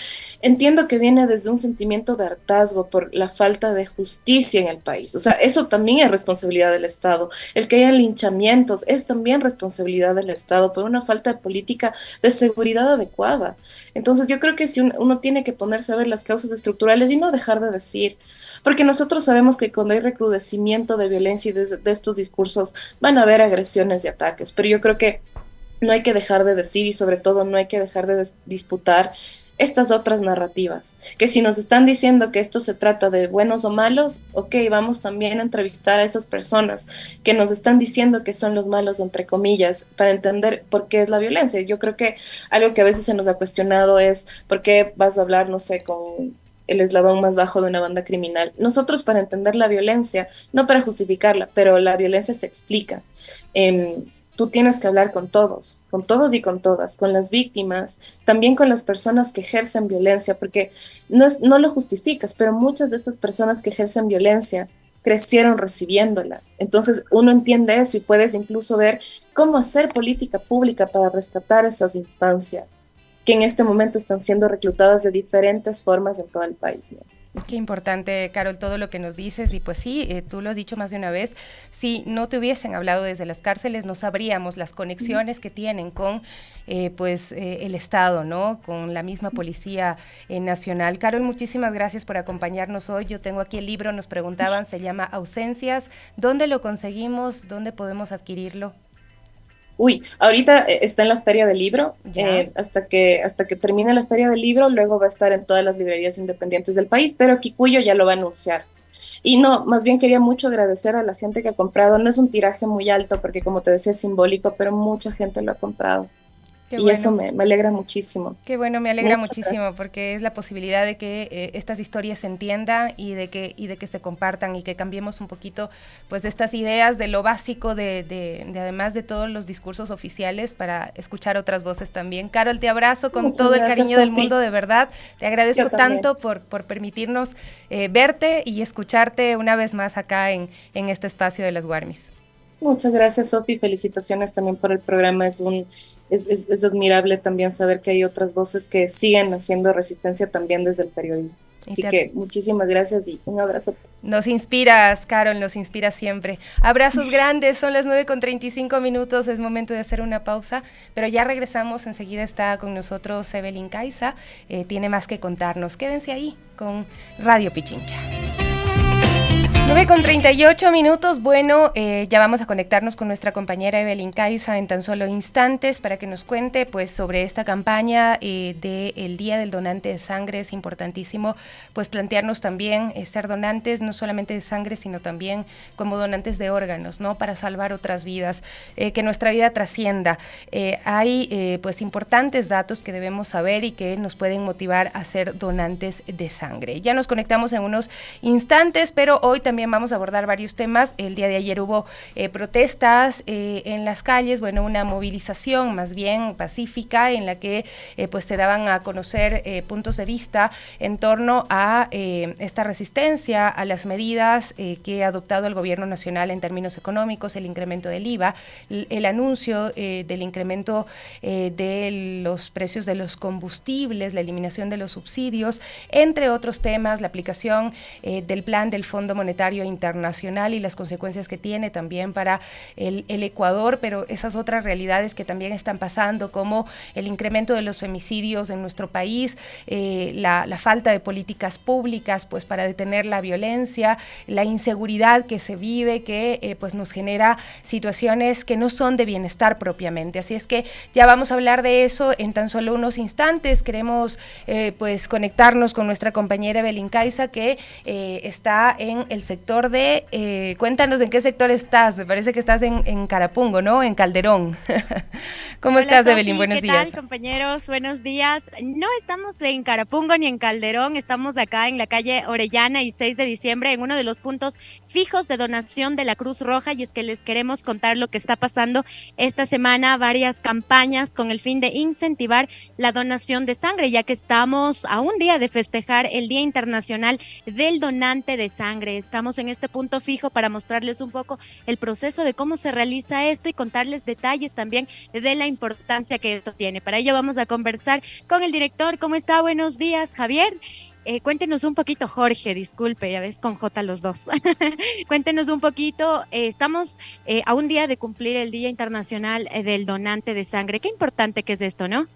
entiendo que viene desde un sentimiento de hartazgo por la falta de justicia en el país. O sea, eso también es responsabilidad del Estado. El que haya linchamientos es también responsabilidad del Estado por una falta de política de seguridad adecuada. Entonces yo creo que si uno tiene que ponerse a ver las causas estructurales y no dejar de decir, porque nosotros sabemos que cuando hay recrudecimiento de violencia y de estos discursos van a haber agresiones y ataques, pero yo creo que no hay que dejar de decir y sobre todo no hay que dejar de disputar estas otras narrativas, que si nos están diciendo que esto se trata de buenos o malos, ok, vamos también a entrevistar a esas personas que nos están diciendo que son los malos, entre comillas, para entender por qué es la violencia. Yo creo que algo que a veces se nos ha cuestionado es por qué vas a hablar, no sé, con el eslabón más bajo de una banda criminal. Nosotros para entender la violencia, no para justificarla, pero la violencia se explica. Tú tienes que hablar con todos y con todas, con las víctimas, también con las personas que ejercen violencia, porque no lo justificas, pero muchas de estas personas que ejercen violencia crecieron recibiéndola. Entonces uno entiende eso y puedes incluso ver cómo hacer política pública para rescatar esas infancias que en este momento están siendo reclutadas de diferentes formas en todo el país, ¿no? Qué importante, Carol, todo lo que nos dices. Y pues sí, tú lo has dicho más de una vez, si no te hubiesen hablado desde las cárceles, no sabríamos las conexiones que tienen con el Estado, ¿no? Con la misma Policía Nacional. Carol, muchísimas gracias por acompañarnos hoy. Yo tengo aquí el libro, nos preguntaban, se llama Ausencias. ¿Dónde lo conseguimos? ¿Dónde podemos adquirirlo? Uy, ahorita está en la Feria del Libro, Ya. hasta que termine la Feria del Libro, luego va a estar en todas las librerías independientes del país, pero Kikuyo ya lo va a anunciar. Y no, más bien quería mucho agradecer a la gente que ha comprado. No es un tiraje muy alto porque como te decía es simbólico, pero mucha gente lo ha comprado. Qué Y eso bueno. me alegra muchísimo. Qué bueno, me alegra Muchas muchísimo gracias. porque es la posibilidad de que estas historias se entiendan y de que se compartan y que cambiemos un poquito pues de estas ideas de lo básico de además de todos los discursos oficiales para escuchar otras voces también. Carol, te abrazo con Muchas todo el gracias, cariño del mundo, Sofi. de verdad. Te Yo agradezco también. tanto por permitirnos verte y escucharte una vez más acá en este espacio de las Guarmis. Muchas gracias, Sofi. Felicitaciones también por el programa. Es admirable también saber que hay otras voces que siguen haciendo resistencia también desde el periodismo. Y Así te, que muchísimas gracias y un abrazo. Nos inspiras, Carol, nos inspiras siempre. Abrazos grandes, son las 9:35, es momento de hacer una pausa, pero ya regresamos, enseguida está con nosotros Evelyn Caiza, tiene más que contarnos. Quédense ahí con Radio Pichincha. 9:38, bueno, ya vamos a conectarnos con nuestra compañera Evelyn Caiza en tan solo instantes para que nos cuente pues sobre esta campaña del Día del Donante de Sangre. Es importantísimo pues plantearnos también ser donantes no solamente de sangre sino también como donantes de órganos, ¿no? Para salvar otras vidas, que nuestra vida trascienda. Hay pues importantes datos que debemos saber y que nos pueden motivar a ser donantes de sangre. Ya nos conectamos en unos instantes, pero hoy también vamos a abordar varios temas. El día de ayer hubo protestas en las calles, bueno, una movilización más bien pacífica en la que pues se daban a conocer puntos de vista en torno a esta resistencia a las medidas que ha adoptado el gobierno nacional en términos económicos, el incremento del IVA, el anuncio del incremento de los precios de los combustibles, la eliminación de los subsidios, entre otros temas, la aplicación del plan del Fondo Monetario Internacional y las consecuencias que tiene también para el Ecuador, pero esas otras realidades que también están pasando, como el incremento de los femicidios en nuestro país, la falta de políticas públicas pues para detener la violencia, la inseguridad que se vive, que pues nos genera situaciones que no son de bienestar propiamente. Así es que ya vamos a hablar de eso en tan solo unos instantes. Queremos pues conectarnos con nuestra compañera Evelyn Caiza, que está en el sector de, cuéntanos en qué sector estás. Me parece que estás en Carapungo, ¿no? En Calderón. ¿Cómo Hola estás, Evelyn? Sofi, Buenos ¿qué días. tal compañeros? Buenos días. No estamos en Carapungo ni en Calderón, estamos acá en la calle Orellana y 6 de diciembre en uno de los puntos fijos de donación de la Cruz Roja, y es que les queremos contar lo que está pasando esta semana, varias campañas con el fin de incentivar la donación de sangre, ya que estamos a un día de festejar el Día Internacional del Donante de Sangre. Estamos en este punto fijo para mostrarles un poco el proceso de cómo se realiza esto y contarles detalles también de la importancia que esto tiene. Para ello vamos a conversar con el director. ¿Cómo está? Buenos días, Javier. Cuéntenos un poquito, Jorge, disculpe, ya ves, con J los dos. Cuéntenos un poquito, estamos a un día de cumplir el Día Internacional del Donante de Sangre. Qué importante que es esto, ¿no?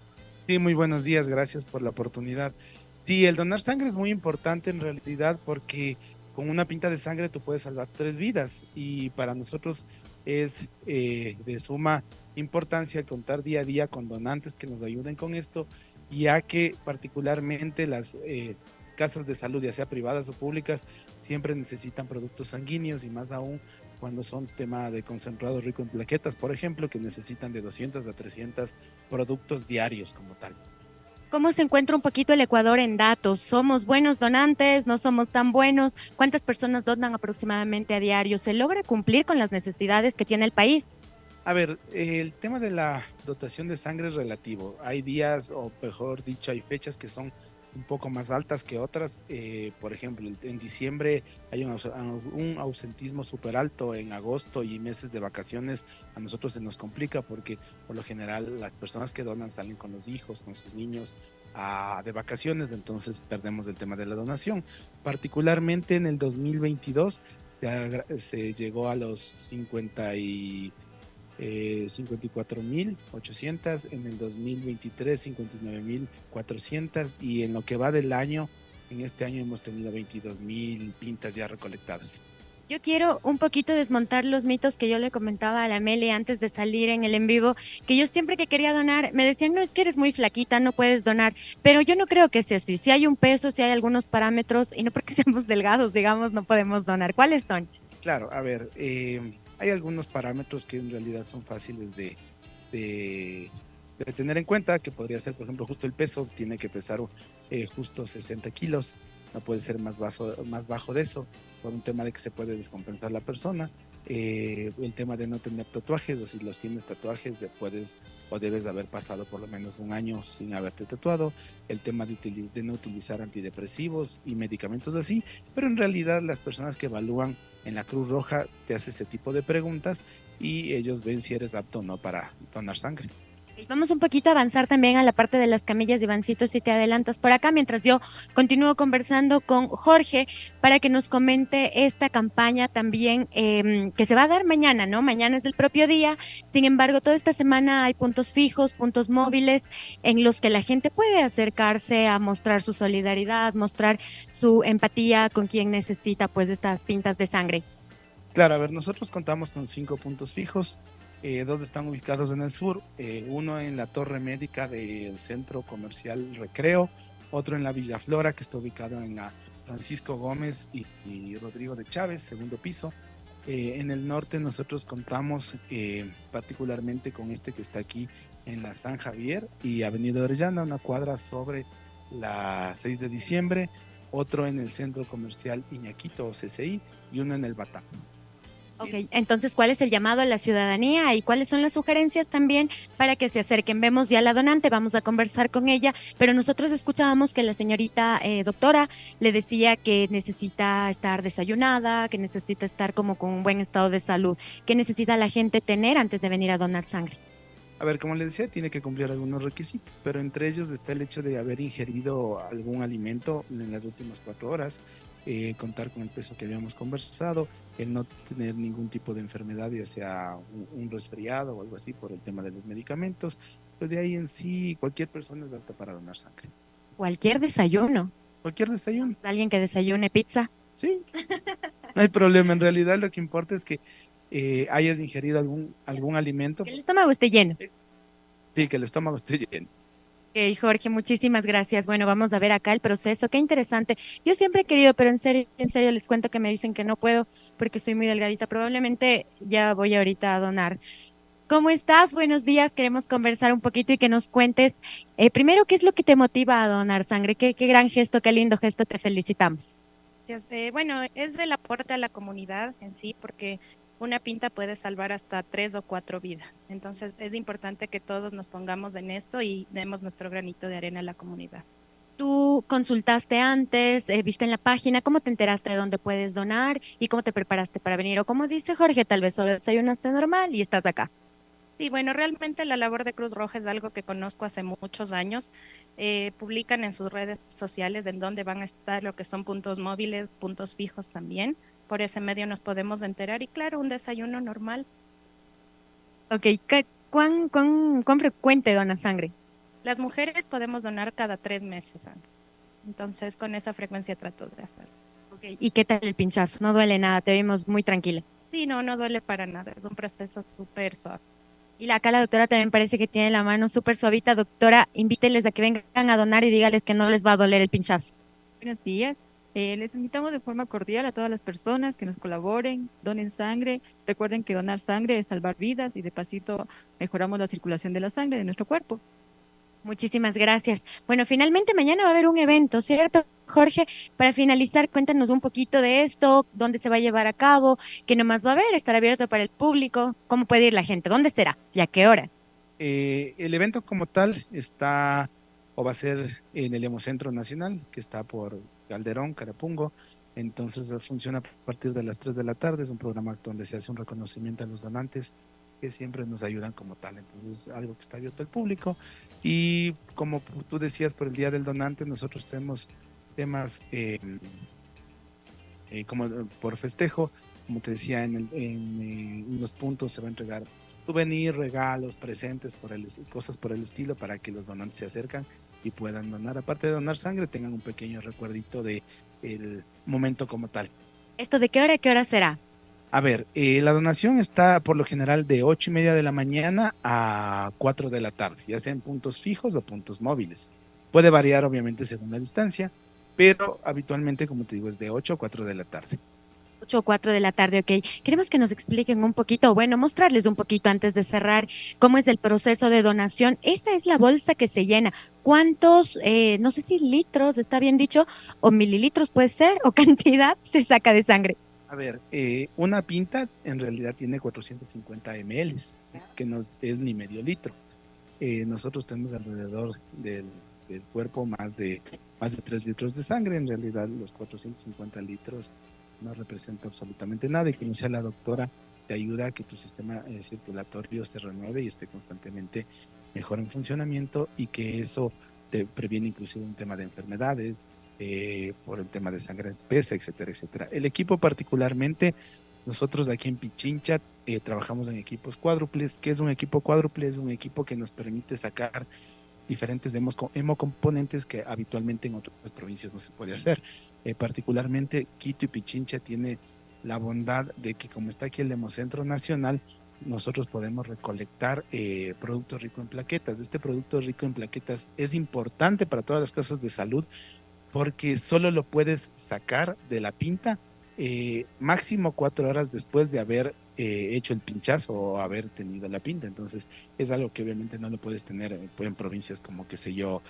Sí, muy buenos días, gracias por la oportunidad. Sí, el donar sangre es muy importante en realidad porque con una pinta de sangre tú puedes salvar 3 vidas y para nosotros es de suma importancia contar día a día con donantes que nos ayuden con esto, ya que particularmente las casas de salud, ya sea privadas o públicas, siempre necesitan productos sanguíneos y más aún cuando son tema de concentrado rico en plaquetas, por ejemplo, que necesitan de 200 a 300 productos diarios como tal. ¿Cómo se encuentra un poquito el Ecuador en datos? ¿Somos buenos donantes? ¿No somos tan buenos? ¿Cuántas personas donan aproximadamente a diario? ¿Se logra cumplir con las necesidades que tiene el país? A ver, el tema de la dotación de sangre es relativo. Hay días, o mejor dicho, hay fechas que son un poco más altas que otras. Por ejemplo, en diciembre hay un ausentismo súper alto. En agosto y meses de vacaciones a nosotros se nos complica porque por lo general las personas que donan salen con los hijos, con sus niños de vacaciones, entonces perdemos el tema de la donación. Particularmente en el 2022 se llegó a los 54.800, en el 2023 59.400 y en lo que va del año, en este año hemos tenido 22.000 pintas ya recolectadas. Yo quiero un poquito desmontar los mitos que yo le comentaba a la Meli antes de salir en el en vivo, que yo siempre que quería donar me decían, no, es que eres muy flaquita, no puedes donar, pero yo no creo que sea así. Si hay un peso, si hay algunos parámetros, y no porque seamos delgados, digamos, no podemos donar. ¿Cuáles son? Claro, a ver, hay algunos parámetros que en realidad son fáciles de, de tener en cuenta, que podría ser, por ejemplo, justo el peso, tiene que pesar justo 60 kilos, no puede ser más bajo de eso, por un tema de que se puede descompensar la persona. El tema de no tener tatuajes, o si los tienes tatuajes, puedes o debes de haber pasado por lo menos un año sin haberte tatuado. El tema de no utilizar antidepresivos y medicamentos así, pero en realidad las personas que evalúan en la Cruz Roja te hace ese tipo de preguntas y ellos ven si eres apto o no para donar sangre. Y vamos un poquito a avanzar también a la parte de las camillas, Ivancito, si te adelantas por acá, mientras yo continúo conversando con Jorge para que nos comente esta campaña también que se va a dar mañana, ¿no? Mañana es el propio día, sin embargo, toda esta semana hay puntos fijos, puntos móviles en los que la gente puede acercarse a mostrar su solidaridad, mostrar su empatía con quien necesita pues estas pintas de sangre. Claro, a ver, nosotros contamos con 5 puntos fijos. Dos están ubicados en el sur, uno en la torre médica del centro comercial Recreo, otro en la Villa Flora, que está ubicado en la Francisco Gómez y Rodrigo de Chávez, segundo piso. En el norte nosotros contamos particularmente con este que está aquí en la San Javier y Avenida Orellana, una cuadra sobre la 6 de diciembre, otro en el centro comercial Iñaquito o CCI y uno en el Batán. Ok, entonces, ¿cuál es el llamado a la ciudadanía y cuáles son las sugerencias también para que se acerquen? Vemos ya a la donante, vamos a conversar con ella, pero nosotros escuchábamos que la señorita doctora le decía que necesita estar desayunada, que necesita estar como con un buen estado de salud. ¿Qué necesita la gente tener antes de venir a donar sangre? A ver, como le decía, tiene que cumplir algunos requisitos, pero entre ellos está el hecho de haber ingerido algún alimento en las últimas 4 horas, contar con el peso que habíamos conversado, el no tener ningún tipo de enfermedad, ya sea un resfriado o algo así por el tema de los medicamentos, pero de ahí en sí cualquier persona es apta para donar sangre. Cualquier desayuno. Cualquier desayuno, Alguien que desayune pizza. sí, no hay problema. En realidad lo que importa es que hayas ingerido algún alimento. Que el estómago esté lleno. Sí, que el estómago esté lleno. Ok, Jorge, muchísimas gracias. Bueno, vamos a ver acá el proceso. Qué interesante. Yo siempre he querido, pero en serio les cuento que me dicen que no puedo porque estoy muy delgadita. Probablemente ya voy ahorita a donar. ¿Cómo estás? Buenos días. Queremos conversar un poquito y que nos cuentes primero qué es lo que te motiva a donar sangre. Qué gran gesto, qué lindo gesto. Te felicitamos. Gracias. Bueno, es el aporte a la comunidad en sí, porque una pinta puede salvar hasta 3 o 4 vidas. Entonces, es importante que todos nos pongamos en esto y demos nuestro granito de arena a la comunidad. Tú consultaste antes, viste en la página, ¿cómo te enteraste de dónde puedes donar y cómo te preparaste para venir? O como dice Jorge, tal vez solo desayunaste normal y estás acá. Sí, bueno, realmente la labor de Cruz Roja es algo que conozco hace muchos años. Publican en sus redes sociales en dónde van a estar lo que son puntos móviles, puntos fijos también. Por ese medio nos podemos enterar y claro, un desayuno normal. Ok, ¿cuán frecuente donas sangre? Las mujeres podemos donar cada 3 meses sangre. Entonces, con esa frecuencia trato de hacerlo. Okay. ¿Y qué tal el pinchazo? No duele nada, te vimos muy tranquila. Sí, no duele para nada. Es un proceso súper suave. Y acá la doctora también parece que tiene la mano súper suavita. Doctora, invíteles a que vengan a donar y dígales que no les va a doler el pinchazo. Buenos días. Les invitamos de forma cordial a todas las personas que nos colaboren, donen sangre. Recuerden que donar sangre es salvar vidas y de pasito mejoramos la circulación de la sangre de nuestro cuerpo. Muchísimas gracias. Bueno, finalmente mañana va a haber un evento, ¿cierto, Jorge? Para finalizar, cuéntanos un poquito de esto, dónde se va a llevar a cabo, qué nomás va a haber, estará abierto para el público, cómo puede ir la gente, dónde será y a qué hora. El evento como tal está o va a ser en el Hemocentro Nacional, que está por Calderón, Carapungo. Entonces funciona a partir de las 3 de la tarde. Es un programa donde se hace un reconocimiento a los donantes que siempre nos ayudan como tal. Entonces, algo que está abierto al público. Y como tú decías, por el Día del Donante, nosotros tenemos temas como por festejo. Como te decía, en unos puntos se va a entregar souvenir, regalos, presentes, cosas por el estilo, para que los donantes se acercan y puedan donar. Aparte de donar sangre, tengan un pequeño recuerdito de el momento como tal. ¿Esto de qué hora a qué hora será? A ver, la donación está por lo general de 8:30 de la mañana a 4 de la tarde, ya sea en puntos fijos o puntos móviles. Puede variar obviamente según la distancia, pero habitualmente, como te digo, es de 8 a 4 de la tarde. 8 o 4 de la tarde, ok. Queremos que nos expliquen un poquito, bueno, mostrarles un poquito antes de cerrar cómo es el proceso de donación. Esa es la bolsa que se llena. ¿Cuántos, no sé si litros, está bien dicho, o mililitros puede ser, o cantidad se saca de sangre? A ver, una pinta en realidad tiene 450 ml, que no es ni medio litro. Nosotros tenemos alrededor del cuerpo más de 3 litros de sangre. En realidad los 450 litros no representa absolutamente nada, y como decía la doctora, te ayuda a que tu sistema circulatorio se renueve y esté constantemente mejor en funcionamiento, y que eso te previene inclusive un tema de enfermedades, por el tema de sangre espesa, etcétera, etcétera. El equipo particularmente, nosotros aquí en Pichincha trabajamos en equipos cuádruples. ¿Qué es un equipo cuádruple? Es un equipo que nos permite sacar diferentes hemocomponentes que habitualmente en otras provincias no se puede hacer. Particularmente Quito y Pichincha tiene la bondad de que, como está aquí el Hemocentro Nacional, nosotros podemos recolectar productos ricos en plaquetas. Este producto rico en plaquetas es importante para todas las casas de salud, porque solo lo puedes sacar de la pinta máximo 4 horas después de haber hecho el pinchazo o haber tenido la pinta. Entonces es algo que obviamente no lo puedes tener en provincias como, qué sé yo,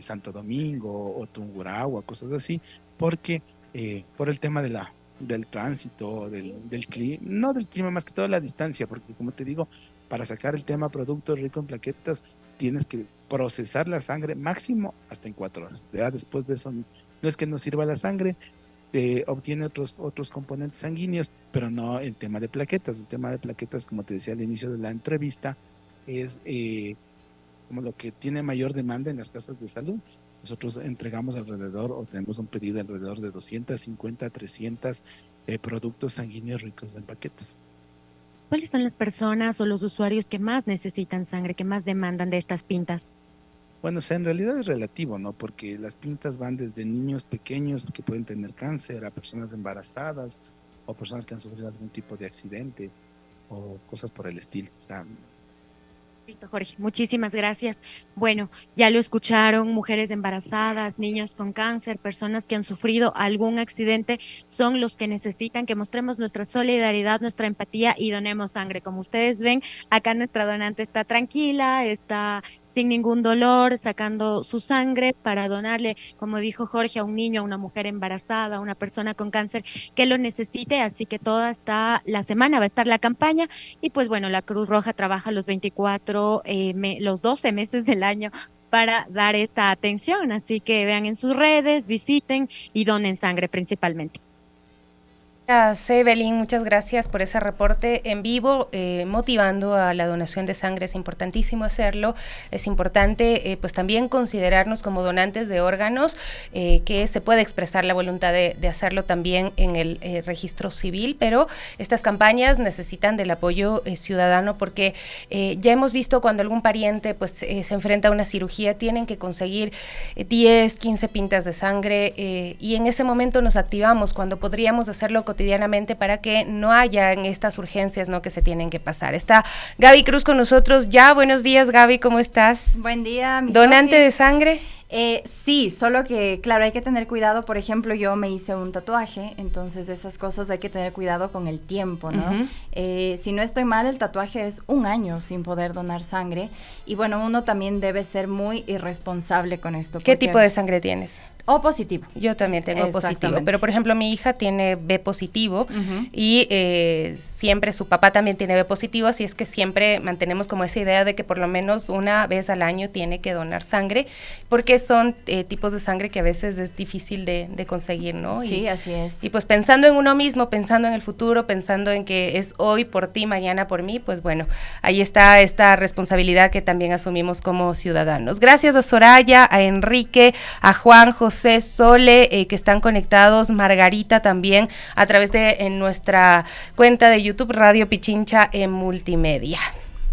Santo Domingo o Tungurahua, cosas así, porque por el tema del tránsito, del clima, no del clima, más que todo la distancia, porque como te digo, para sacar el tema productos ricos en plaquetas tienes que procesar la sangre máximo hasta en 4 horas. Ya después de eso no es que no sirva la sangre, se obtiene otros componentes sanguíneos, pero no el tema de plaquetas. El tema de plaquetas, como te decía al inicio de la entrevista, es como lo que tiene mayor demanda en las casas de salud. Nosotros entregamos alrededor, o tenemos un pedido de alrededor de 250 a 300 productos sanguíneos ricos en plaquetas. ¿Cuáles son las personas o los usuarios que más necesitan sangre, que más demandan de estas pintas? Bueno, o sea, en realidad es relativo, ¿no? Porque las pintas van desde niños pequeños que pueden tener cáncer, a personas embarazadas o personas que han sufrido algún tipo de accidente o cosas por el estilo. O sea, Listo, Jorge, muchísimas gracias. Bueno, ya lo escucharon, mujeres embarazadas, niños con cáncer, personas que han sufrido algún accidente, son los que necesitan que mostremos nuestra solidaridad, nuestra empatía y donemos sangre. Como ustedes ven, acá nuestra donante está tranquila, está sin ningún dolor, sacando su sangre para donarle, como dijo Jorge, a un niño, a una mujer embarazada, a una persona con cáncer que lo necesite. Así que la semana va a estar la campaña, y pues bueno, la Cruz Roja trabaja los 12 meses del año para dar esta atención. Así que vean en sus redes, visiten y donen sangre principalmente. Evelyn, muchas gracias por ese reporte en vivo, motivando a la donación de sangre. Es importantísimo hacerlo, es importante pues también considerarnos como donantes de órganos, que se puede expresar la voluntad de hacerlo también en el registro civil, pero estas campañas necesitan del apoyo ciudadano, porque ya hemos visto cuando algún pariente pues se enfrenta a una cirugía, tienen que conseguir 10, 15 pintas de sangre, y en ese momento nos activamos cuando podríamos hacerlo cotidianamente para que no haya en estas urgencias, ¿no?, que se tienen que pasar. Está Gaby Cruz con nosotros ya. Buenos días, Gaby, ¿cómo estás? Buen día, mi ¿Donante Sofi. de sangre? Sí, solo que, claro, hay que tener cuidado. Por ejemplo, yo me hice un tatuaje, entonces esas cosas hay que tener cuidado con el tiempo, ¿no? Si no estoy mal, el tatuaje es 1 año sin poder donar sangre. Y bueno, uno también debe ser muy irresponsable con esto. ¿Qué tipo de sangre tienes? O positivo. Yo también tengo positivo, pero por ejemplo mi hija tiene B positivo y siempre su papá también tiene B positivo, así es que siempre mantenemos como esa idea de que por lo menos 1 vez al año tiene que donar sangre, porque son tipos de sangre que a veces es difícil de conseguir, ¿no? Sí, así es. Y pues pensando en uno mismo, pensando en el futuro, pensando en que es hoy por ti, mañana por mí, pues bueno, ahí está esta responsabilidad que también asumimos como ciudadanos. Gracias a Soraya, a Enrique, a Juan, José, Sole, que están conectados, Margarita también, a través de en nuestra cuenta de YouTube, Radio Pichincha en Multimedia.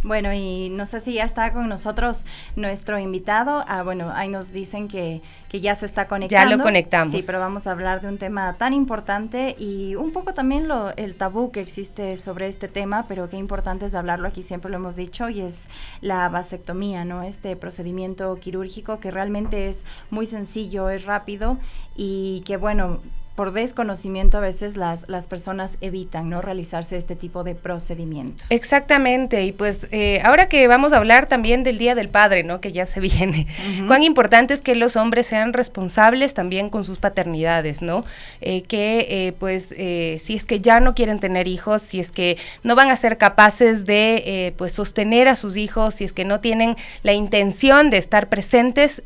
Bueno, y no sé si ya está con nosotros nuestro invitado. Bueno, ahí nos dicen que ya se está conectando. Ya lo conectamos. Sí, pero vamos a hablar de un tema tan importante y un poco también el tabú que existe sobre este tema, pero qué importante es hablarlo aquí, siempre lo hemos dicho, y es la vasectomía, ¿no? Este procedimiento quirúrgico que realmente es muy sencillo, es rápido y que, bueno, por desconocimiento a veces las personas evitan, ¿no?, realizarse este tipo de procedimientos. Exactamente, y pues ahora que vamos a hablar también del Día del Padre, ¿no?, que ya se viene, cuán importante es que los hombres sean responsables también con sus paternidades, ¿no? Si es que ya no quieren tener hijos, si es que no van a ser capaces de sostener a sus hijos, si es que no tienen la intención de estar presentes,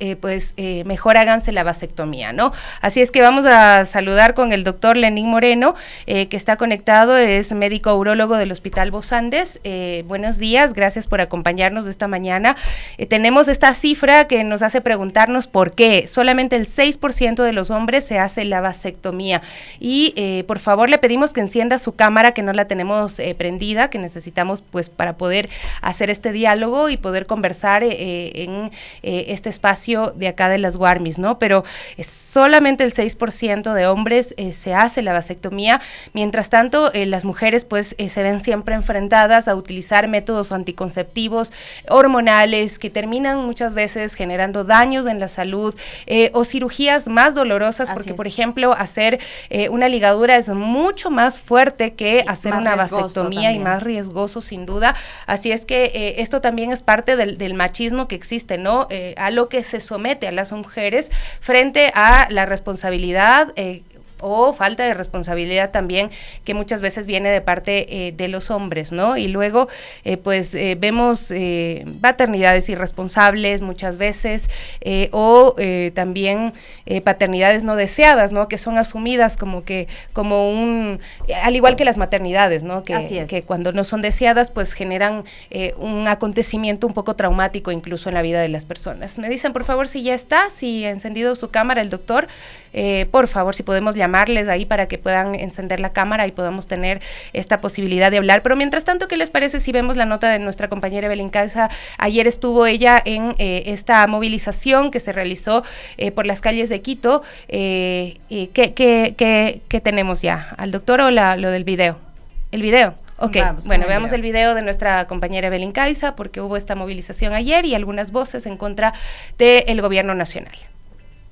mejor háganse la vasectomía, ¿no? Así es que vamos a saludar con el doctor Lenín Moreno, que está conectado, es médico urólogo del Hospital Vos Andes. Buenos días, gracias por acompañarnos esta mañana. Tenemos esta cifra que nos hace preguntarnos por qué solamente el 6% de los hombres se hace la vasectomía. Y por favor le pedimos que encienda su cámara, que no la tenemos prendida, que necesitamos pues para poder hacer este diálogo y poder conversar en este espacio de acá de las Guarmis, ¿no? Pero solamente el 6% de hombres se hace la vasectomía. Mientras tanto, las mujeres pues se ven siempre enfrentadas a utilizar métodos anticonceptivos hormonales que terminan muchas veces generando daños en la salud o cirugías más dolorosas, porque por ejemplo hacer una ligadura es mucho más fuerte que hacer una vasectomía y más riesgoso sin duda. Así es que esto también es parte del machismo que existe, ¿no? A lo que se somete a las mujeres frente a la responsabilidad o falta de responsabilidad también que muchas veces viene de parte de los hombres, ¿no? Y luego vemos paternidades irresponsables muchas veces también paternidades no deseadas, ¿no? Que son asumidas como al igual que las maternidades, ¿no? Que cuando no son deseadas pues generan un acontecimiento un poco traumático incluso en la vida de las personas. Me dicen por favor si ya está, si ha encendido su cámara el doctor, por favor si podemos llamarles ahí para que puedan encender la cámara y podamos tener esta posibilidad de hablar. Pero mientras tanto, ¿qué les parece si vemos la nota de nuestra compañera Evelyn Caiza? Ayer estuvo ella en esta movilización que se realizó por las calles de Quito. ¿Qué tenemos ya? ¿Al doctor o lo del video? ¿El video? Ok, veamos el video de nuestra compañera Evelyn Caiza, porque hubo esta movilización ayer y algunas voces en contra del gobierno nacional.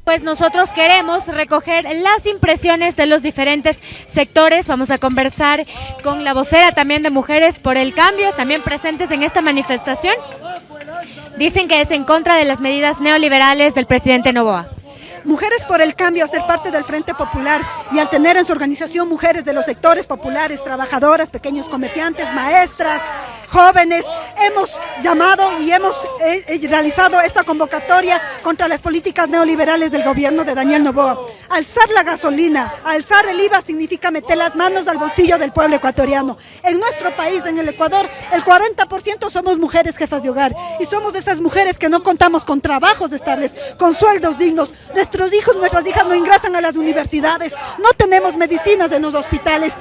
Pues nosotros queremos recoger las impresiones de los diferentes sectores. Vamos a conversar con la vocera también de Mujeres por el Cambio, también presentes en esta manifestación. Dicen que es en contra de las medidas neoliberales del presidente Noboa. Mujeres por el Cambio, a ser parte del Frente Popular y al tener en su organización mujeres de los sectores populares, trabajadoras, pequeños comerciantes, maestras, jóvenes, hemos llamado y hemos realizado esta convocatoria contra las políticas neoliberales del gobierno de Daniel Noboa. Alzar la gasolina, alzar el IVA significa meter las manos al bolsillo del pueblo ecuatoriano. En nuestro país, en el Ecuador, el 40% somos mujeres jefas de hogar y somos de esas mujeres que no contamos con trabajos estables, con sueldos dignos. Nuestros hijos, nuestras hijas no ingresan a las universidades, no tenemos medicinas en los hospitales.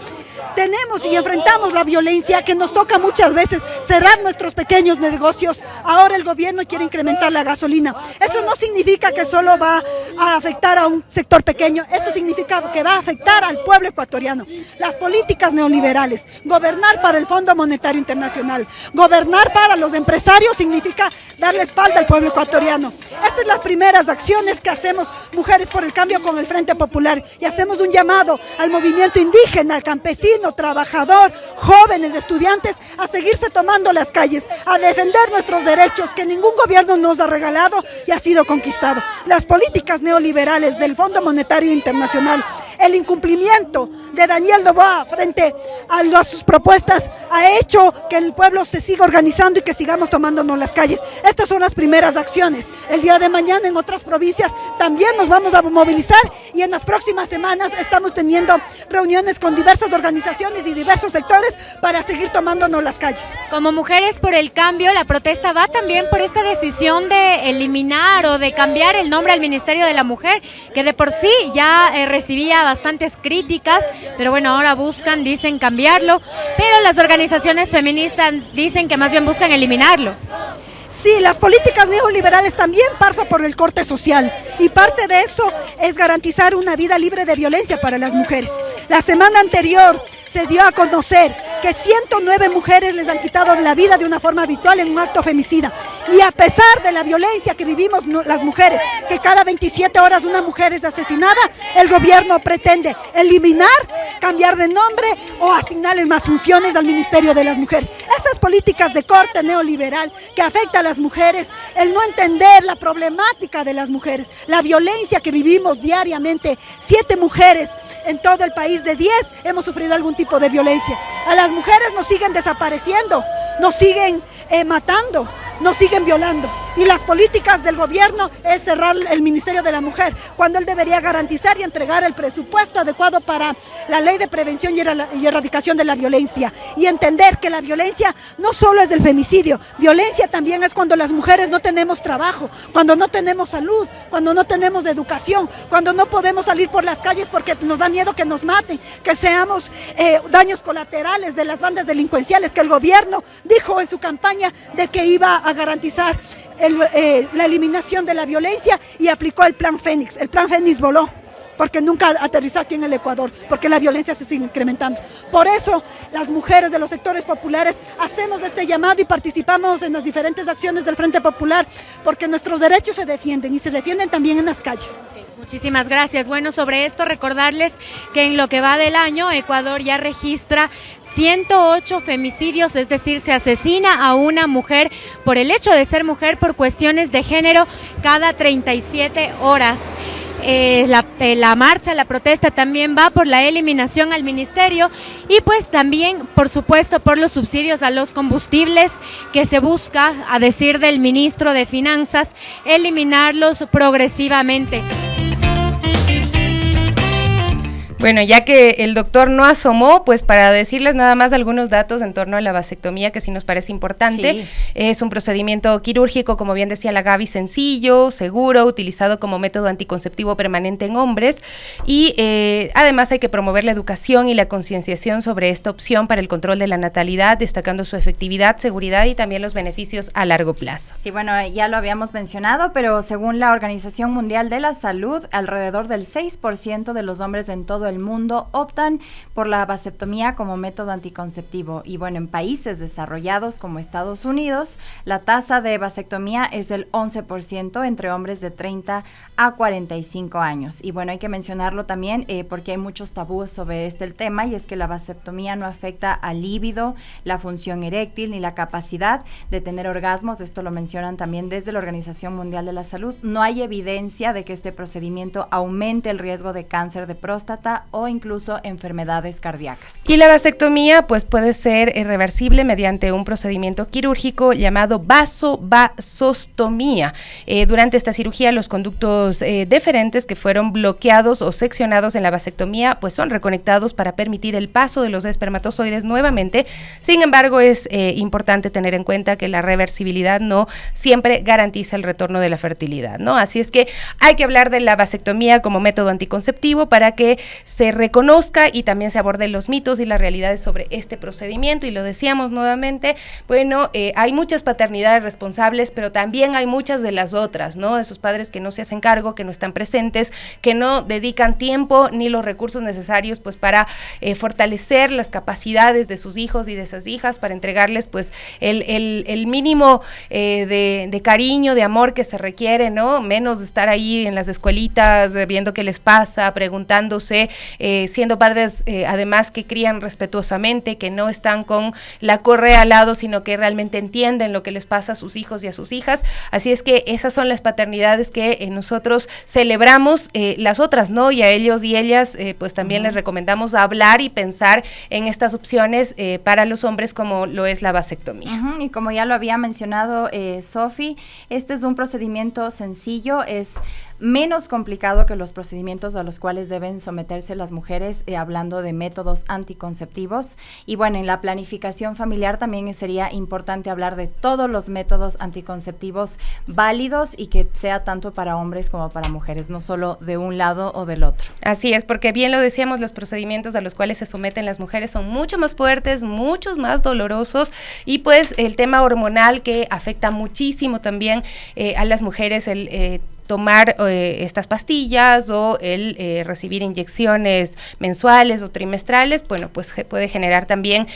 tenemos y enfrentamos la violencia que nos toca muchas veces cerrar nuestros pequeños negocios. Ahora el gobierno quiere incrementar la gasolina. Eso no significa que solo va a afectar a un sector pequeño, eso significa que va a afectar al pueblo ecuatoriano. Las políticas neoliberales, gobernar para el Fondo Monetario Internacional, gobernar para los empresarios significa darle espalda al pueblo ecuatoriano. Estas son las primeras acciones que hacemos Mujeres por el Cambio con el Frente Popular, y hacemos un llamado al movimiento indígena, al campesino, trabajador, jóvenes, estudiantes, a seguirse tomando las calles, a defender nuestros derechos que ningún gobierno nos ha regalado y ha sido conquistado. Las políticas neoliberales del Fondo Monetario Internacional, el incumplimiento de Daniel Noboa frente a sus propuestas ha hecho que el pueblo se siga organizando y que sigamos tomándonos las calles. Estas son las primeras acciones. El día de mañana en otras provincias también nos vamos a movilizar, y en las próximas semanas estamos teniendo reuniones con diversas organizaciones y diversos sectores para seguir tomándonos las calles. Como Mujeres por el Cambio, la protesta va también por esta decisión de eliminar o de cambiar el nombre al Ministerio de la Mujer, que de por sí ya recibía bastantes críticas, pero bueno, ahora dicen cambiarlo, pero las organizaciones feministas dicen que más bien buscan eliminarlo. Sí, las políticas neoliberales también pasan por el corte social, y parte de eso es garantizar una vida libre de violencia para las mujeres. La semana anterior se dio a conocer que 109 mujeres les han quitado la vida de una forma habitual en un acto femicida, y a pesar de la violencia que vivimos las mujeres, que cada 27 horas una mujer es asesinada, el gobierno pretende eliminar, cambiar de nombre o asignarles más funciones al Ministerio de las Mujeres. Esas políticas de corte neoliberal que afectan a las mujeres, el no entender la problemática de las mujeres, la violencia que vivimos diariamente. 7 mujeres en todo el país de 10 hemos sufrido algún tipo de violencia. A las mujeres nos siguen desapareciendo, nos siguen matando, nos siguen violando. Y las políticas del gobierno es cerrar el Ministerio de la Mujer, cuando él debería garantizar y entregar el presupuesto adecuado para la ley de prevención y erradicación de la violencia, y entender que la violencia no solo es del femicidio, violencia también es cuando las mujeres no tenemos trabajo, cuando no tenemos salud, cuando no tenemos educación, cuando no podemos salir por las calles porque nos da miedo que nos maten, que seamos daños colaterales de las bandas delincuenciales que el gobierno dijo en su campaña de que iba a garantizar la eliminación de la violencia, y aplicó el Plan Fénix. El Plan Fénix voló porque nunca aterrizó aquí en el Ecuador, porque la violencia se sigue incrementando. Por eso las mujeres de los sectores populares hacemos este llamado y participamos en las diferentes acciones del Frente Popular, porque nuestros derechos se defienden, y se defienden también en las calles. Muchísimas gracias. Bueno, sobre esto recordarles que en lo que va del año, Ecuador ya registra 108 femicidios, es decir, se asesina a una mujer por el hecho de ser mujer por cuestiones de género cada 37 horas. La marcha, la protesta también va por la eliminación al ministerio, y pues también, por supuesto, por los subsidios a los combustibles, que se busca, a decir del ministro de Finanzas, eliminarlos progresivamente. Bueno, ya que el doctor no asomó, pues para decirles nada más algunos datos en torno a la vasectomía que sí nos parece importante. Sí. Es un procedimiento quirúrgico, como bien decía la Gaby, sencillo, seguro, utilizado como método anticonceptivo permanente en hombres, y además hay que promover la educación y la concienciación sobre esta opción para el control de la natalidad, destacando su efectividad, seguridad y también los beneficios a largo plazo. Sí, bueno, ya lo habíamos mencionado, pero según la Organización Mundial de la Salud, alrededor del 6% de los hombres en todo el mundo optan por la vasectomía como método anticonceptivo, y bueno, en países desarrollados como Estados Unidos, la tasa de vasectomía es del 11% entre hombres de 30 a 45 años. Y bueno, hay que mencionarlo también porque hay muchos tabúes sobre el tema, y es que la vasectomía no afecta al líbido, la función eréctil ni la capacidad de tener orgasmos. Esto lo mencionan también desde la Organización Mundial de la Salud. No hay evidencia de que este procedimiento aumente el riesgo de cáncer de próstata o incluso enfermedades cardíacas. Y la vasectomía pues puede ser irreversible mediante un procedimiento quirúrgico llamado vasostomía. Durante esta cirugía, los conductos deferentes que fueron bloqueados o seccionados en la vasectomía pues son reconectados para permitir el paso de los espermatozoides nuevamente. Sin embargo, es importante tener en cuenta que la reversibilidad no siempre garantiza el retorno de la fertilidad, ¿no? Así es que hay que hablar de la vasectomía como método anticonceptivo para que se reconozca y también se aborden los mitos y las realidades sobre este procedimiento. Y lo decíamos nuevamente, bueno, hay muchas paternidades responsables, pero también hay muchas de las otras, ¿no? Esos padres que no se hacen cargo, que no están presentes, que no dedican tiempo ni los recursos necesarios pues para fortalecer las capacidades de sus hijos y de esas hijas, para entregarles pues el mínimo de cariño, de amor que se requiere, ¿no? Menos de estar ahí en las escuelitas viendo qué les pasa, preguntándose, siendo padres además que crían respetuosamente, que no están con la correa al lado, sino que realmente entienden lo que les pasa a sus hijos y a sus hijas. Así es que esas son las paternidades que nosotros celebramos, las otras no, y a ellos y ellas pues también les recomendamos hablar y pensar en estas opciones para los hombres, como lo es la vasectomía. Y como ya lo había mencionado Sofi, este es un procedimiento sencillo, es menos complicado que los procedimientos a los cuales deben someterse las mujeres, hablando de métodos anticonceptivos. Y bueno, en la planificación familiar también sería importante hablar de todos los métodos anticonceptivos válidos y que sea tanto para hombres como para mujeres, no solo de un lado o del otro. Así es, porque bien lo decíamos, los procedimientos a los cuales se someten las mujeres son mucho más fuertes, muchos más dolorosos, y pues el tema hormonal que afecta muchísimo también a las mujeres, el tomar estas pastillas o el recibir inyecciones mensuales o trimestrales, bueno, pues puede generar también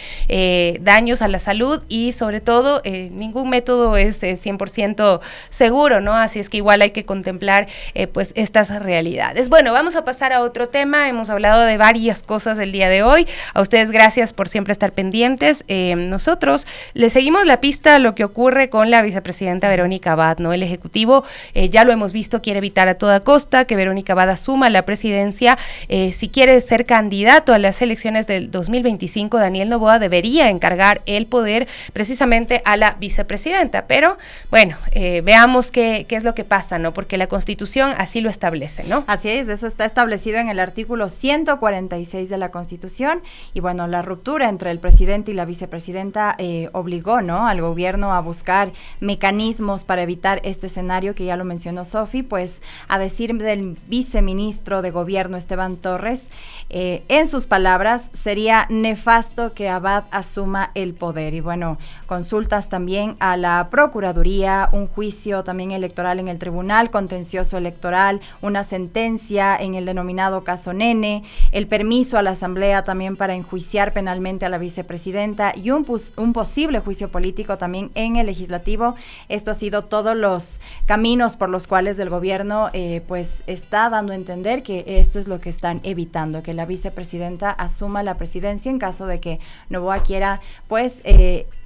daños a la salud, y sobre todo ningún método es 100% seguro, ¿no? Así es que igual hay que contemplar pues estas realidades. Bueno, vamos a pasar a otro tema. Hemos hablado de varias cosas el día de hoy. A ustedes gracias por siempre estar pendientes. Nosotros le seguimos la pista a lo que ocurre con la vicepresidenta Verónica Abad, ¿no? El Ejecutivo, ya lo hemos visto, quiere evitar a toda costa que Verónica Abad asuma la presidencia. Si quiere ser candidato a las elecciones del 2025, Daniel Noboa debería encargar el poder precisamente a la vicepresidenta, pero bueno, veamos qué es lo que pasa, ¿no? Porque la Constitución así lo establece, ¿no? Así es, eso está establecido en el artículo 146 de la Constitución, y bueno, la ruptura entre el presidente y la vicepresidenta obligó, ¿no?, al gobierno a buscar mecanismos para evitar este escenario que ya lo mencionó Sofi. Pues a decir del viceministro de Gobierno Esteban Torres, en sus palabras, sería nefasto que Abad asuma el poder. Y bueno, consultas también a la Procuraduría, un juicio también electoral en el Tribunal Contencioso Electoral, una sentencia en el denominado caso Nene, el permiso a la Asamblea también para enjuiciar penalmente a la vicepresidenta, y un posible juicio político también en el Legislativo. Esto ha sido todos los caminos por los cuales del gobierno pues está dando a entender que esto es lo que están evitando, que la vicepresidenta asuma la presidencia en caso de que Noboa quiera pues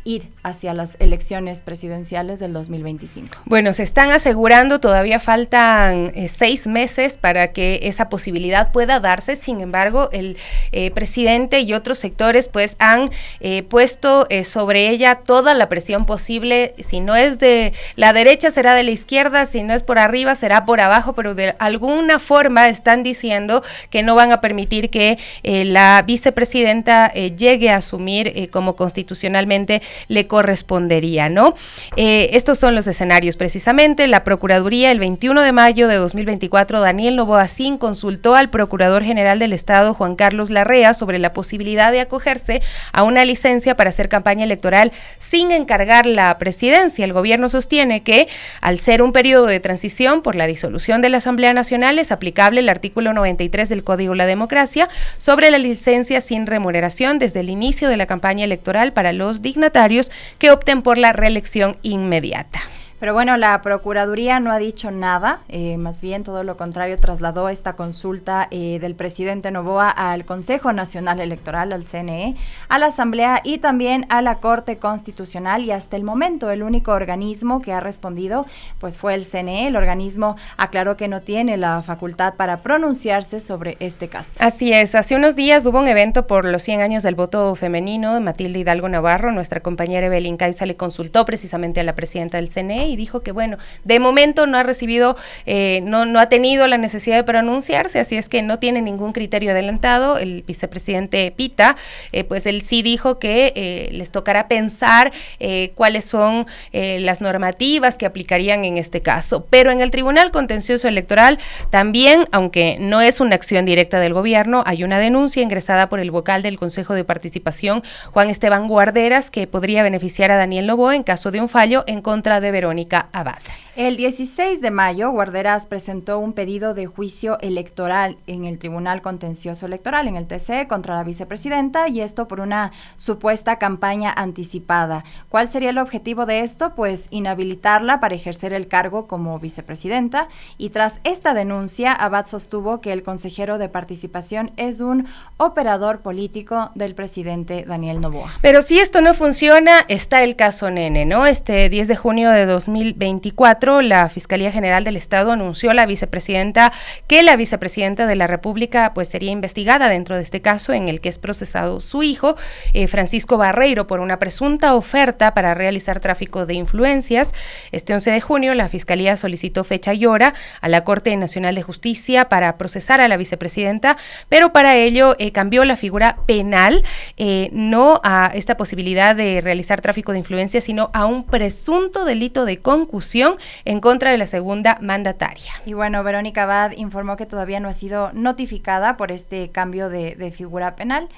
ir hacia las elecciones presidenciales del 2025. Bueno, se están asegurando, todavía faltan 6 meses para que esa posibilidad pueda darse. Sin embargo, el presidente y otros sectores pues han puesto sobre ella toda la presión posible. Si no es de la derecha, será de la izquierda; si no es por arriba, será por abajo, pero de alguna forma están diciendo que no van a permitir que la vicepresidenta llegue a asumir como constitucionalmente le correspondería, ¿no? Estos son los escenarios precisamente. La Procuraduría, el 21 de mayo de 2024, Daniel Noboa Sin consultó al Procurador General del Estado, Juan Carlos Larrea, sobre la posibilidad de acogerse a una licencia para hacer campaña electoral sin encargar la presidencia. El gobierno sostiene que, al ser un periodo de transición por la disolución de la Asamblea Nacional, es aplicable el artículo 93 del Código de la Democracia sobre la licencia sin remuneración desde el inicio de la campaña electoral para los dignatarios que opten por la reelección inmediata. Pero bueno, la Procuraduría no ha dicho nada, más bien todo lo contrario, trasladó esta consulta del presidente Noboa al Consejo Nacional Electoral, al CNE, a la Asamblea y también a la Corte Constitucional, y hasta el momento el único organismo que ha respondido pues fue el CNE. El organismo aclaró que no tiene la facultad para pronunciarse sobre este caso. Así es, hace unos días hubo un evento por los 100 años del voto femenino. Matilde Hidalgo Navarro, nuestra compañera Evelyn Caiza, le consultó precisamente a la presidenta del CNE y dijo que, bueno, de momento no ha recibido, no ha tenido la necesidad de pronunciarse, así es que no tiene ningún criterio adelantado. El vicepresidente Pita, pues él sí dijo que les tocará pensar cuáles son las normativas que aplicarían en este caso. Pero en el Tribunal Contencioso Electoral también, aunque no es una acción directa del gobierno, hay una denuncia ingresada por el vocal del Consejo de Participación, Juan Esteban Guarderas, que podría beneficiar a Daniel Noboa en caso de un fallo en contra de Verónica Abad. El 16 de mayo, Guarderas presentó un pedido de juicio electoral en el Tribunal Contencioso Electoral, en el TC, contra la vicepresidenta, y esto por una supuesta campaña anticipada. ¿Cuál sería el objetivo de esto? Pues inhabilitarla para ejercer el cargo como vicepresidenta, y tras esta denuncia, Abad sostuvo que el consejero de participación es un operador político del presidente Daniel Noboa. Pero si esto no funciona, está el caso Nene, ¿no? Este 10 de junio de 2024, la Fiscalía General del Estado anunció que la vicepresidenta de la República pues sería investigada dentro de este caso en el que es procesado su hijo, Francisco Barreiro, por una presunta oferta para realizar tráfico de influencias. Este 11 de junio, la Fiscalía solicitó fecha y hora a la Corte Nacional de Justicia para procesar a la vicepresidenta, pero para ello cambió la figura penal, no a esta posibilidad de realizar tráfico de influencias, sino a un presunto delito de concusión en contra de la segunda mandataria. Y bueno, Verónica Abad informó que todavía no ha sido notificada por este cambio de figura penal.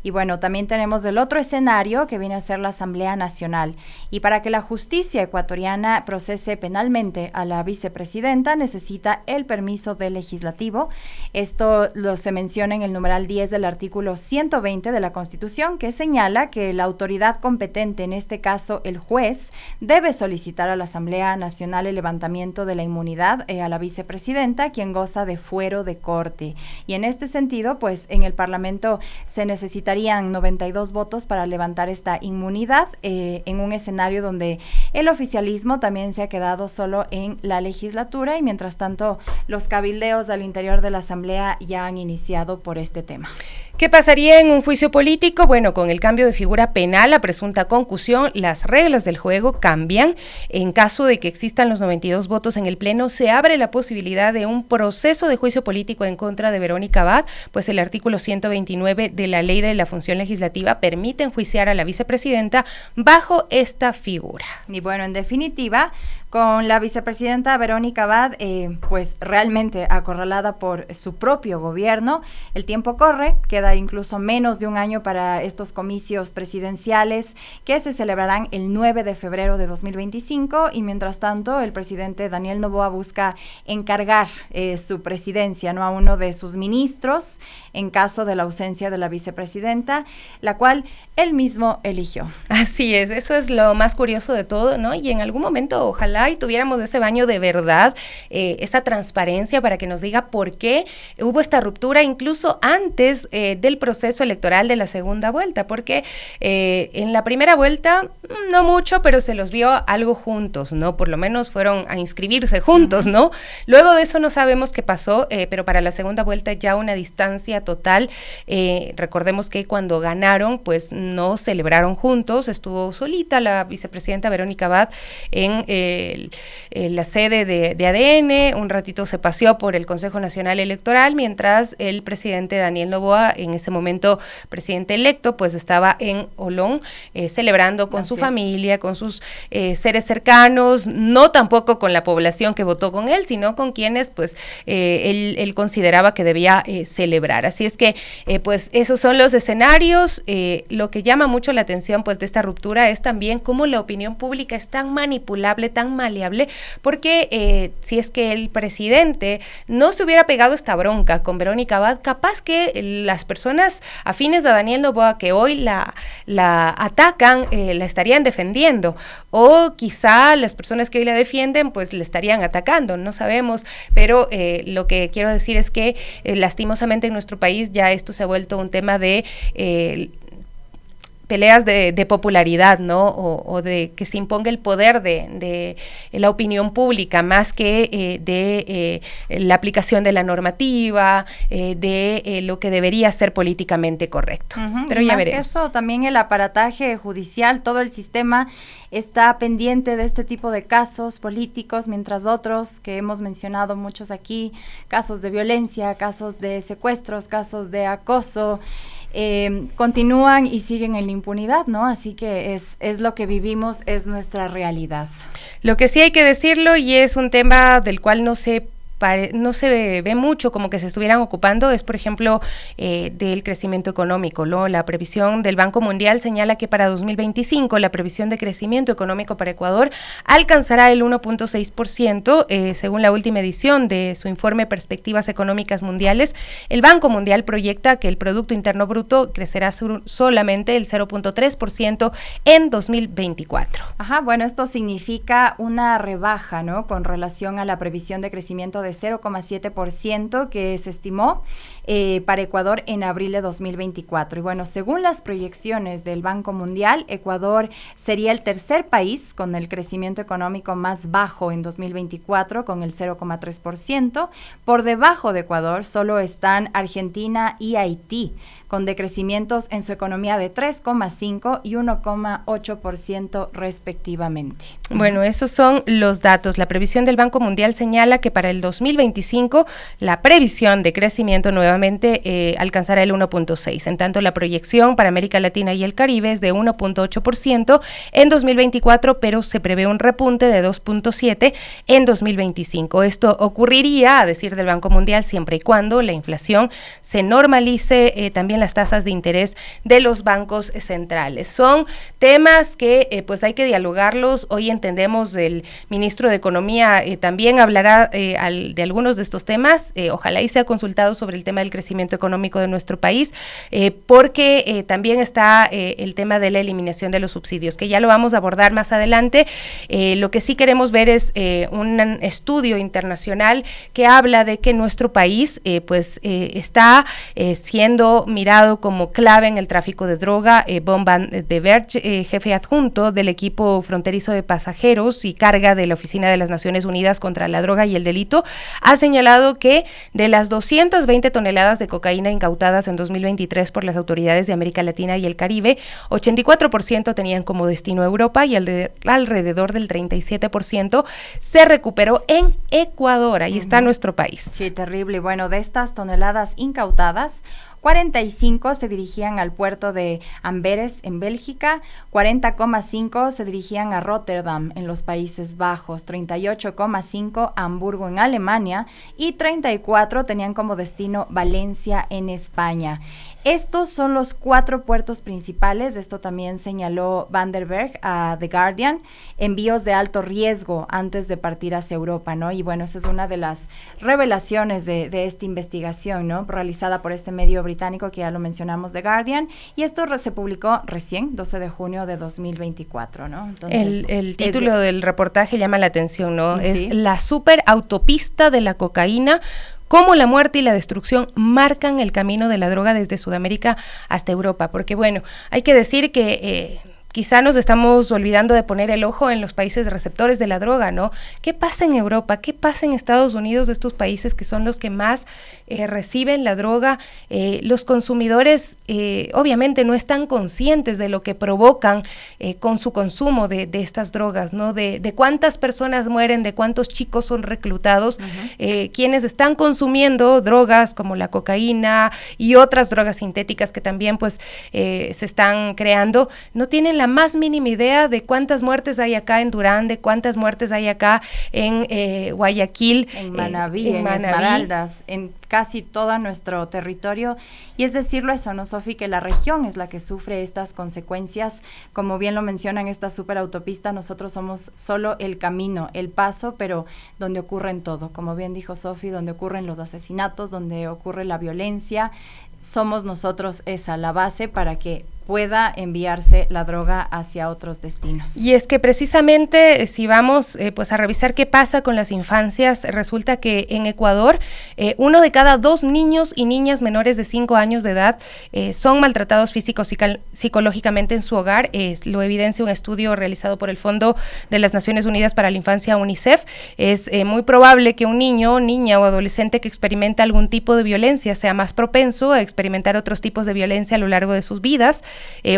Y bueno, también tenemos el otro escenario que viene a ser la Asamblea Nacional. Y para que la justicia ecuatoriana procese penalmente a la vicepresidenta, necesita el permiso del legislativo. Esto se menciona en el numeral 10 del artículo 120 de la Constitución, que señala que la autoridad competente, en este caso el juez, debe solicitar a la Asamblea Nacional el levantamiento de la inmunidad a la vicepresidenta, quien goza de fuero de corte. Y en este sentido, pues en el Parlamento se necesitarían 92 votos para levantar esta inmunidad, en un escenario donde el oficialismo también se ha quedado solo en la legislatura, y mientras tanto los cabildeos al interior de la Asamblea ya han iniciado por este tema. ¿Qué pasaría en un juicio político? Bueno, con el cambio de figura penal a presunta concusión, las reglas del juego cambian. En caso de que existan los 92 votos en el Pleno, se abre la posibilidad de un proceso de juicio político en contra de Verónica Abad, pues el artículo 129 de la Ley de la Función Legislativa permite enjuiciar a la vicepresidenta bajo esta figura. Y bueno, en definitiva, con la vicepresidenta Verónica Abad, pues realmente acorralada por su propio gobierno, el tiempo corre, queda incluso menos de un año para estos comicios presidenciales que se celebrarán el 9 de febrero de 2025, y mientras tanto el presidente Daniel Noboa busca encargar su presidencia, ¿no?, a uno de sus ministros en caso de la ausencia de la vicepresidenta, la cual él mismo eligió. Así es, eso es lo más curioso de todo, ¿no? Y en algún momento ojalá y tuviéramos ese baño de verdad, esa transparencia para que nos diga por qué hubo esta ruptura incluso antes del proceso electoral de la segunda vuelta, porque en la primera vuelta no mucho, pero se los vio algo juntos, ¿no? Por lo menos fueron a inscribirse juntos, ¿no? Luego de eso no sabemos qué pasó, pero para la segunda vuelta ya una distancia total. Recordemos que cuando ganaron, pues no celebraron juntos, estuvo solita la vicepresidenta Verónica Abad en la sede de ADN, un ratito se paseó por el Consejo Nacional Electoral, mientras el presidente Daniel Noboa, en ese momento presidente electo, pues estaba en Olón celebrando con su familia, con sus seres cercanos, no tampoco con la población que votó con él, sino con quienes pues él consideraba que debía celebrar. Así es que pues esos son los escenarios. Lo que llama mucho la atención pues de esta ruptura es también cómo la opinión pública es tan manipulable, tan maleable, porque si es que el presidente no se hubiera pegado esta bronca con Verónica Abad, capaz que las personas afines a Daniel Noboa que hoy la atacan, la estarían defendiendo, o quizá las personas que hoy la defienden pues le estarían atacando, no sabemos, pero lo que quiero decir es que lastimosamente en nuestro país ya esto se ha vuelto un tema de peleas de popularidad, ¿no? O de que se imponga el poder de la opinión pública, más que de la aplicación de la normativa, de lo que debería ser políticamente correcto. Pero y ya más veremos. que eso, también el aparataje judicial, todo el sistema está pendiente de este tipo de casos políticos, mientras otros que hemos mencionado muchos aquí, casos de violencia, casos de secuestros, casos de acoso, continúan y siguen en la impunidad, ¿no? Así que es lo que vivimos, es nuestra realidad. Lo que sí hay que decirlo, y es un tema del cual no se ve mucho como que se estuvieran ocupando, es por ejemplo del crecimiento económico, ¿no? La previsión del Banco Mundial señala que para 2025 la previsión de crecimiento económico para Ecuador alcanzará el 1.6%, según la última edición de su informe Perspectivas Económicas Mundiales. El Banco Mundial proyecta que el Producto Interno Bruto crecerá solamente el 0.3% en 2024. Ajá, bueno, esto significa una rebaja, ¿no? Con relación a la previsión de crecimiento de 0,7% que se estimó para Ecuador en abril de 2024. Y bueno, según las proyecciones del Banco Mundial, Ecuador sería el tercer país con el crecimiento económico más bajo en 2024, con el 0,3%. Por debajo de Ecuador solo están Argentina y Haití, con decrecimientos en su economía de 3,5 y 1,8% respectivamente. Bueno, esos son los datos. La previsión del Banco Mundial señala que para el 2025 la previsión de crecimiento nuevamente alcanzará el 1.6. En tanto, la proyección para América Latina y el Caribe es de 1.8% en 2024, pero se prevé un repunte de 2.7 en 2025. Esto ocurriría, a decir del Banco Mundial, siempre y cuando la inflación se normalice, también las tasas de interés de los bancos centrales. Son temas que pues hay que dialogarlos. Hoy entendemos el ministro de Economía también hablará de algunos de estos temas. Ojalá y sea consultado sobre el tema del crecimiento económico de nuestro país, porque también está el tema de la eliminación de los subsidios, que ya lo vamos a abordar más adelante. Lo que sí queremos ver es un estudio internacional que habla de que nuestro país está siendo mirado como clave en el tráfico de droga. Bon Van de Verge, jefe adjunto del equipo fronterizo de pasajeros y carga de la Oficina de las Naciones Unidas contra la Droga y el Delito, ha señalado que de las 220 toneladas de cocaína incautadas en 2023 por las autoridades de América Latina y el Caribe, 84% tenían como destino Europa y alrededor del 37% se recuperó en Ecuador. Ahí está nuestro país. Sí, terrible. Bueno, de estas toneladas incautadas, 45 se dirigían al puerto de Amberes en Bélgica, 40,5 se dirigían a Rotterdam en los Países Bajos, 38,5 a Hamburgo en Alemania y 34 tenían como destino Valencia en España. Estos son los 4 puertos principales, esto también señaló Van der Berg a The Guardian, envíos de alto riesgo antes de partir hacia Europa, ¿no? Y bueno, esa es una de las revelaciones de esta investigación, ¿no? Realizada por este medio británico que ya lo mencionamos, The Guardian, y esto se publicó recién, 12 de junio de 2024, ¿no? Entonces, el título del reportaje llama la atención, ¿no? Sí. Es la superautopista de la cocaína, cómo la muerte y la destrucción marcan el camino de la droga desde Sudamérica hasta Europa, porque bueno, hay que decir que quizá nos estamos olvidando de poner el ojo en los países receptores de la droga, ¿no? ¿Qué pasa en Europa? ¿Qué pasa en Estados Unidos, de estos países que son los que más reciben la droga? Los consumidores obviamente no están conscientes de lo que provocan con su consumo de estas drogas, ¿no? De cuántas personas mueren, de cuántos chicos son reclutados, quienes están consumiendo drogas como la cocaína y otras drogas sintéticas que también pues se están creando, no tienen la más mínima idea de cuántas muertes hay acá en Durán, de cuántas muertes hay acá en Guayaquil, en Manabí, en Esmeraldas, en casi todo nuestro territorio. Y es decirlo eso, ¿no, Sofi? Que la región es la que sufre estas consecuencias. Como bien lo mencionan, esta superautopista, nosotros somos solo el camino, el paso, pero donde ocurren todo. Como bien dijo Sofi, donde ocurren los asesinatos, donde ocurre la violencia, somos nosotros esa, la base para que pueda enviarse la droga hacia otros destinos. Y es que precisamente si vamos pues a revisar qué pasa con las infancias, resulta que en Ecuador 1 de cada 2 niños y niñas menores de 5 años de edad son maltratados psicológicamente en su hogar. Lo evidencia un estudio realizado por el Fondo de las Naciones Unidas para la Infancia, UNICEF. Es muy probable que un niño, niña o adolescente que experimenta algún tipo de violencia sea más propenso a experimentar otros tipos de violencia a lo largo de sus vidas.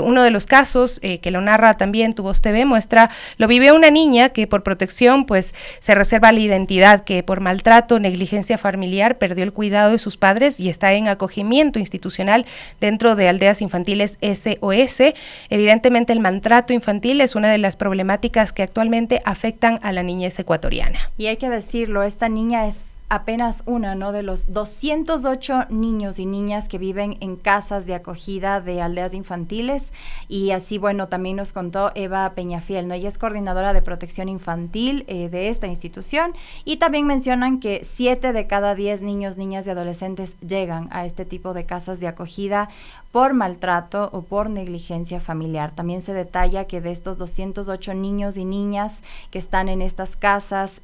Uno de los casos que lo narra también Tu Voz TV muestra, lo vivió una niña que por protección pues se reserva la identidad, que por maltrato, negligencia familiar perdió el cuidado de sus padres y está en acogimiento institucional dentro de aldeas infantiles SOS. Evidentemente el maltrato infantil es una de las problemáticas que actualmente afectan a la niñez ecuatoriana. Y hay que decirlo, esta niña es apenas una, ¿no?, de los 208 niños y niñas que viven en casas de acogida de aldeas infantiles. Y así, bueno, también nos contó Eva Peñafiel, ¿no? Ella es coordinadora de protección infantil de esta institución, y también mencionan que 7 de cada 10 niños, niñas y adolescentes llegan a este tipo de casas de acogida por maltrato o por negligencia familiar. También se detalla que de estos 208 niños y niñas que están en estas casas,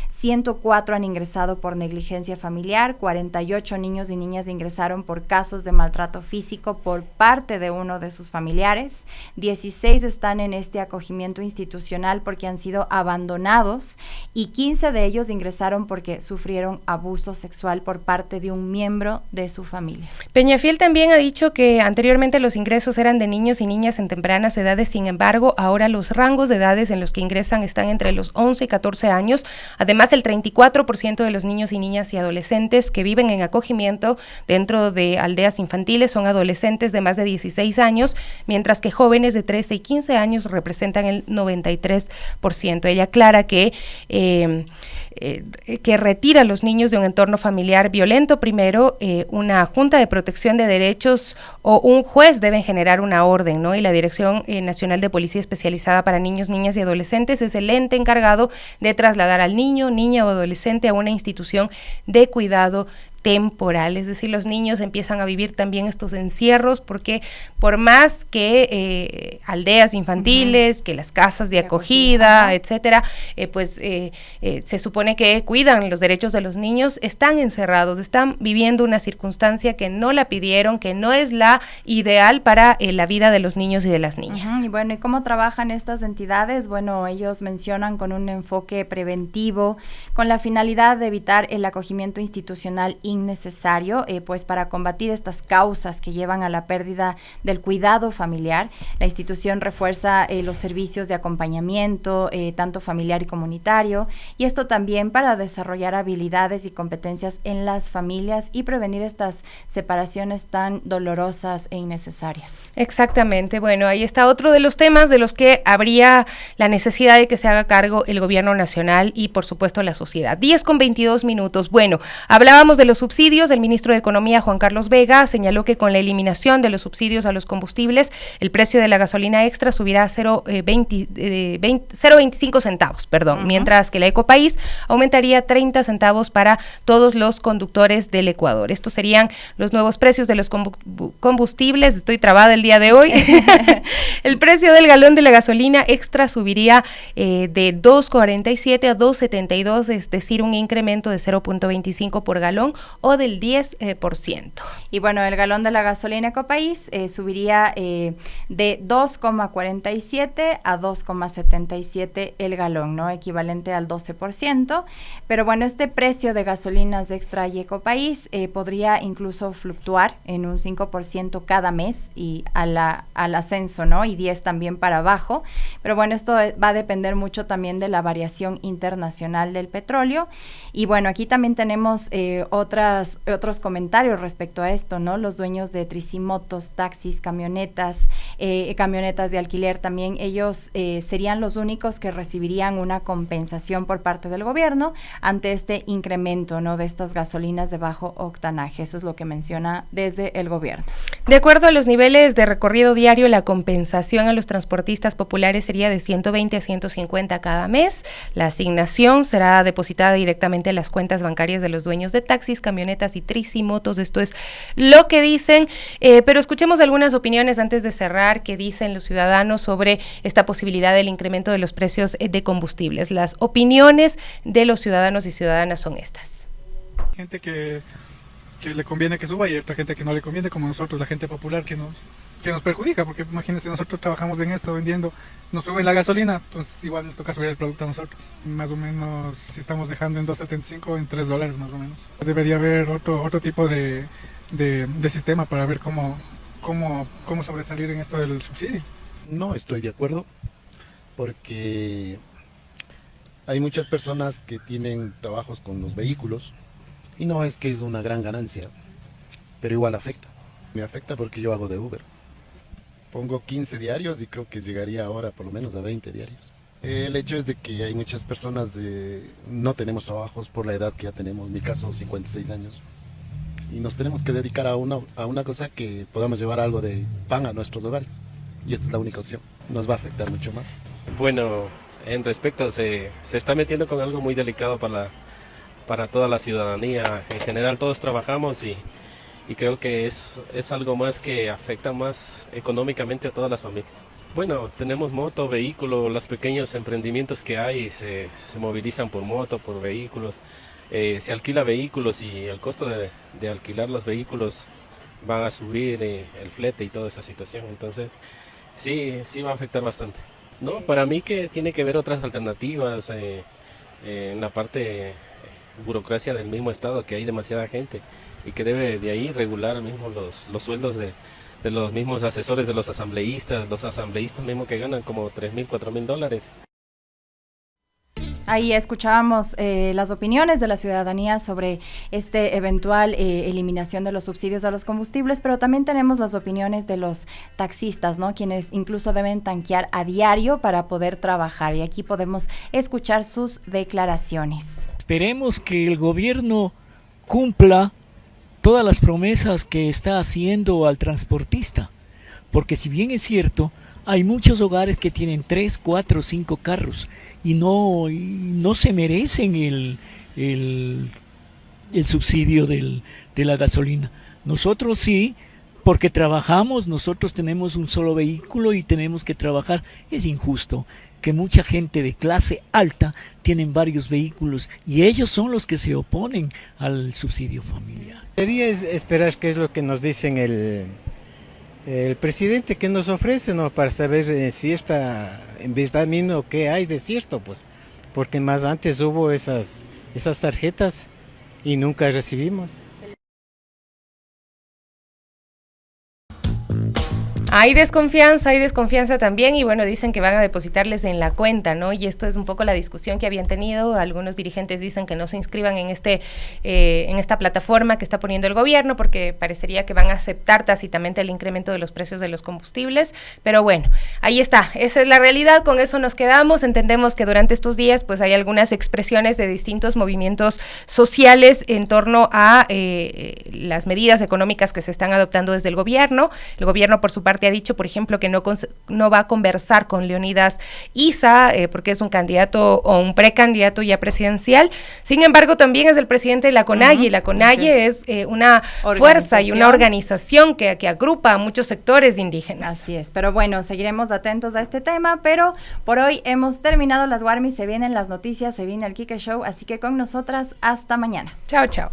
104 han ingresado por negligencia familiar, 48 niños y niñas ingresaron por casos de maltrato físico por parte de uno de sus familiares, 16 están en este acogimiento institucional porque han sido abandonados y 15 de ellos ingresaron porque sufrieron abuso sexual por parte de un miembro de su familia. Peñafiel también ha dicho que anteriormente los ingresos eran de niños y niñas en tempranas edades, sin embargo, ahora los rangos de edades en los que ingresan están entre los 11 y 14 años. Además, el 34% de los niños y niñas y adolescentes que viven en acogimiento dentro de aldeas infantiles son adolescentes de más de 16 años, mientras que jóvenes de 13 y 15 años representan el 93%. Ella aclara que retira a los niños de un entorno familiar violento. Primero, una Junta de Protección de Derechos o un juez deben generar una orden, ¿no? Y la Dirección Nacional de Policía Especializada para Niños, Niñas y Adolescentes es el ente encargado de trasladar al niño, niña o adolescente a una institución de cuidado temporal, es decir, los niños empiezan a vivir también estos encierros porque por más que aldeas infantiles, que las casas de acogida, etcétera, se supone que cuidan los derechos de los niños, están encerrados, están viviendo una circunstancia que no la pidieron, que no es la ideal para la vida de los niños y de las niñas. Y bueno, ¿y cómo trabajan estas entidades? Bueno, ellos mencionan con un enfoque preventivo, con la finalidad de evitar el acogimiento institucional innecesario, pues para combatir estas causas que llevan a la pérdida del cuidado familiar. La institución refuerza los servicios de acompañamiento, tanto familiar y comunitario, y esto también para desarrollar habilidades y competencias en las familias y prevenir estas separaciones tan dolorosas e innecesarias. Exactamente, bueno, ahí está otro de los temas de los que habría la necesidad de que se haga cargo el gobierno nacional y por supuesto la sociedad. 10:22. Bueno, hablábamos de los subsidios. El ministro de Economía, Juan Carlos Vega, señaló que con la eliminación de los subsidios a los combustibles, el precio de la gasolina extra subirá a 0.25 centavos, mientras que la Ecopaís aumentaría 30 centavos para todos los conductores del Ecuador. Estos serían los nuevos precios de los combustibles. Estoy trabada el día de hoy. El precio del galón de la gasolina extra subiría de 2.47 a 2.72, es decir, un incremento de 0.25 por galón o del 10%. Y bueno, el galón de la gasolina Ecopaís subiría de 2.47 a 2.77 el galón, ¿no? Equivalente al 12%. Pero bueno, este precio de gasolinas extra y Ecopaís podría incluso fluctuar en un 5% cada mes y al ascenso, ¿no? Y 10 también para abajo. Pero bueno, esto va a depender mucho también de la variación internacional del petróleo. Y bueno, aquí también tenemos otros comentarios respecto a esto, ¿no? Los dueños de tricimotos, taxis, camionetas de alquiler también, ellos serían los únicos que recibirían una compensación por parte del gobierno ante este incremento, ¿no?, de estas gasolinas de bajo octanaje. Eso es lo que menciona desde el gobierno. De acuerdo a los niveles de recorrido diario, la compensación a los transportistas populares sería de 120 a 150 cada mes. La asignación será depositada directamente en las cuentas bancarias de los dueños de taxis, camionetas y tricimotos. Esto es lo que dicen, pero escuchemos algunas opiniones antes de cerrar. ¿Qué dicen los ciudadanos sobre esta posibilidad del incremento de los precios de combustibles? Las opiniones de los ciudadanos y ciudadanas son estas. Gente que le conviene que suba y otra gente que no le conviene, como nosotros, la gente popular, que nos perjudica, porque imagínense, nosotros trabajamos en esto, vendiendo, nos suben la gasolina, entonces igual nos toca subir el producto a nosotros. Más o menos, si estamos dejando en $2.75, en $3 más o menos. Debería haber otro tipo de sistema para ver cómo sobresalir en esto del subsidio. No estoy de acuerdo, porque hay muchas personas que tienen trabajos con los vehículos y no es que es una gran ganancia, pero igual afecta. Me afecta porque yo hago de Uber. Pongo 15 diarios y creo que llegaría ahora por lo menos a 20 diarios. El hecho es de que hay muchas personas no tenemos trabajos por la edad que ya tenemos, en mi caso 56 años. Y nos tenemos que dedicar a una cosa que podamos llevar algo de pan a nuestros hogares. Y esta es la única opción. Nos va a afectar mucho más. Bueno, en respecto, se está metiendo con algo muy delicado para toda la ciudadanía. En general todos trabajamos y creo que es algo más que afecta más económicamente a todas las familias. Bueno, tenemos moto, vehículo, los pequeños emprendimientos que hay se movilizan por moto, por vehículos. Se alquila vehículos y el costo de alquilar los vehículos van a subir, el flete y toda esa situación. Entonces, sí va a afectar bastante. No, para mí que tiene que haber otras alternativas en la parte burocracia del mismo estado, que hay demasiada gente y que debe de ahí regular mismo los sueldos de los mismos asesores de los asambleístas mismos que ganan como $3,000, $4,000. Ahí escuchábamos las opiniones de la ciudadanía sobre este eventual eliminación de los subsidios a los combustibles, pero también tenemos las opiniones de los taxistas, ¿no? Quienes incluso deben tanquear a diario para poder trabajar, y aquí podemos escuchar sus declaraciones. Esperemos que el gobierno cumpla todas las promesas que está haciendo al transportista, porque si bien es cierto, hay muchos hogares que tienen 3, 4, 5 carros y no se merecen el subsidio de la gasolina. Nosotros sí, porque trabajamos, nosotros tenemos un solo vehículo y tenemos que trabajar. Es injusto que mucha gente de clase alta tienen varios vehículos y ellos son los que se oponen al subsidio familiar. Quería esperar qué es lo que nos dicen el presidente, que nos ofrece, ¿no? Para saber si en verdad mismo qué hay de cierto, pues, porque más antes hubo esas tarjetas y nunca recibimos. Hay desconfianza también, y bueno, dicen que van a depositarles en la cuenta, ¿no? Y esto es un poco la discusión que habían tenido. Algunos dirigentes dicen que no se inscriban en esta plataforma que está poniendo el gobierno, porque parecería que van a aceptar tácitamente el incremento de los precios de los combustibles. Pero bueno, ahí está, esa es la realidad, con eso nos quedamos. Entendemos que durante estos días pues hay algunas expresiones de distintos movimientos sociales en torno a las medidas económicas que se están adoptando desde el gobierno. El gobierno, por su parte, ha dicho, por ejemplo, que no va a conversar con Leonidas Issa, porque es un candidato o un precandidato ya presidencial. Sin embargo, también es el presidente de la CONAIE. La CONAIE es una fuerza y una organización que agrupa a muchos sectores indígenas. Así es, pero bueno, seguiremos atentos a este tema, pero por hoy hemos terminado las Warmis, se vienen las noticias, se viene el Kike Show, así que con nosotras hasta mañana. Chao, chao.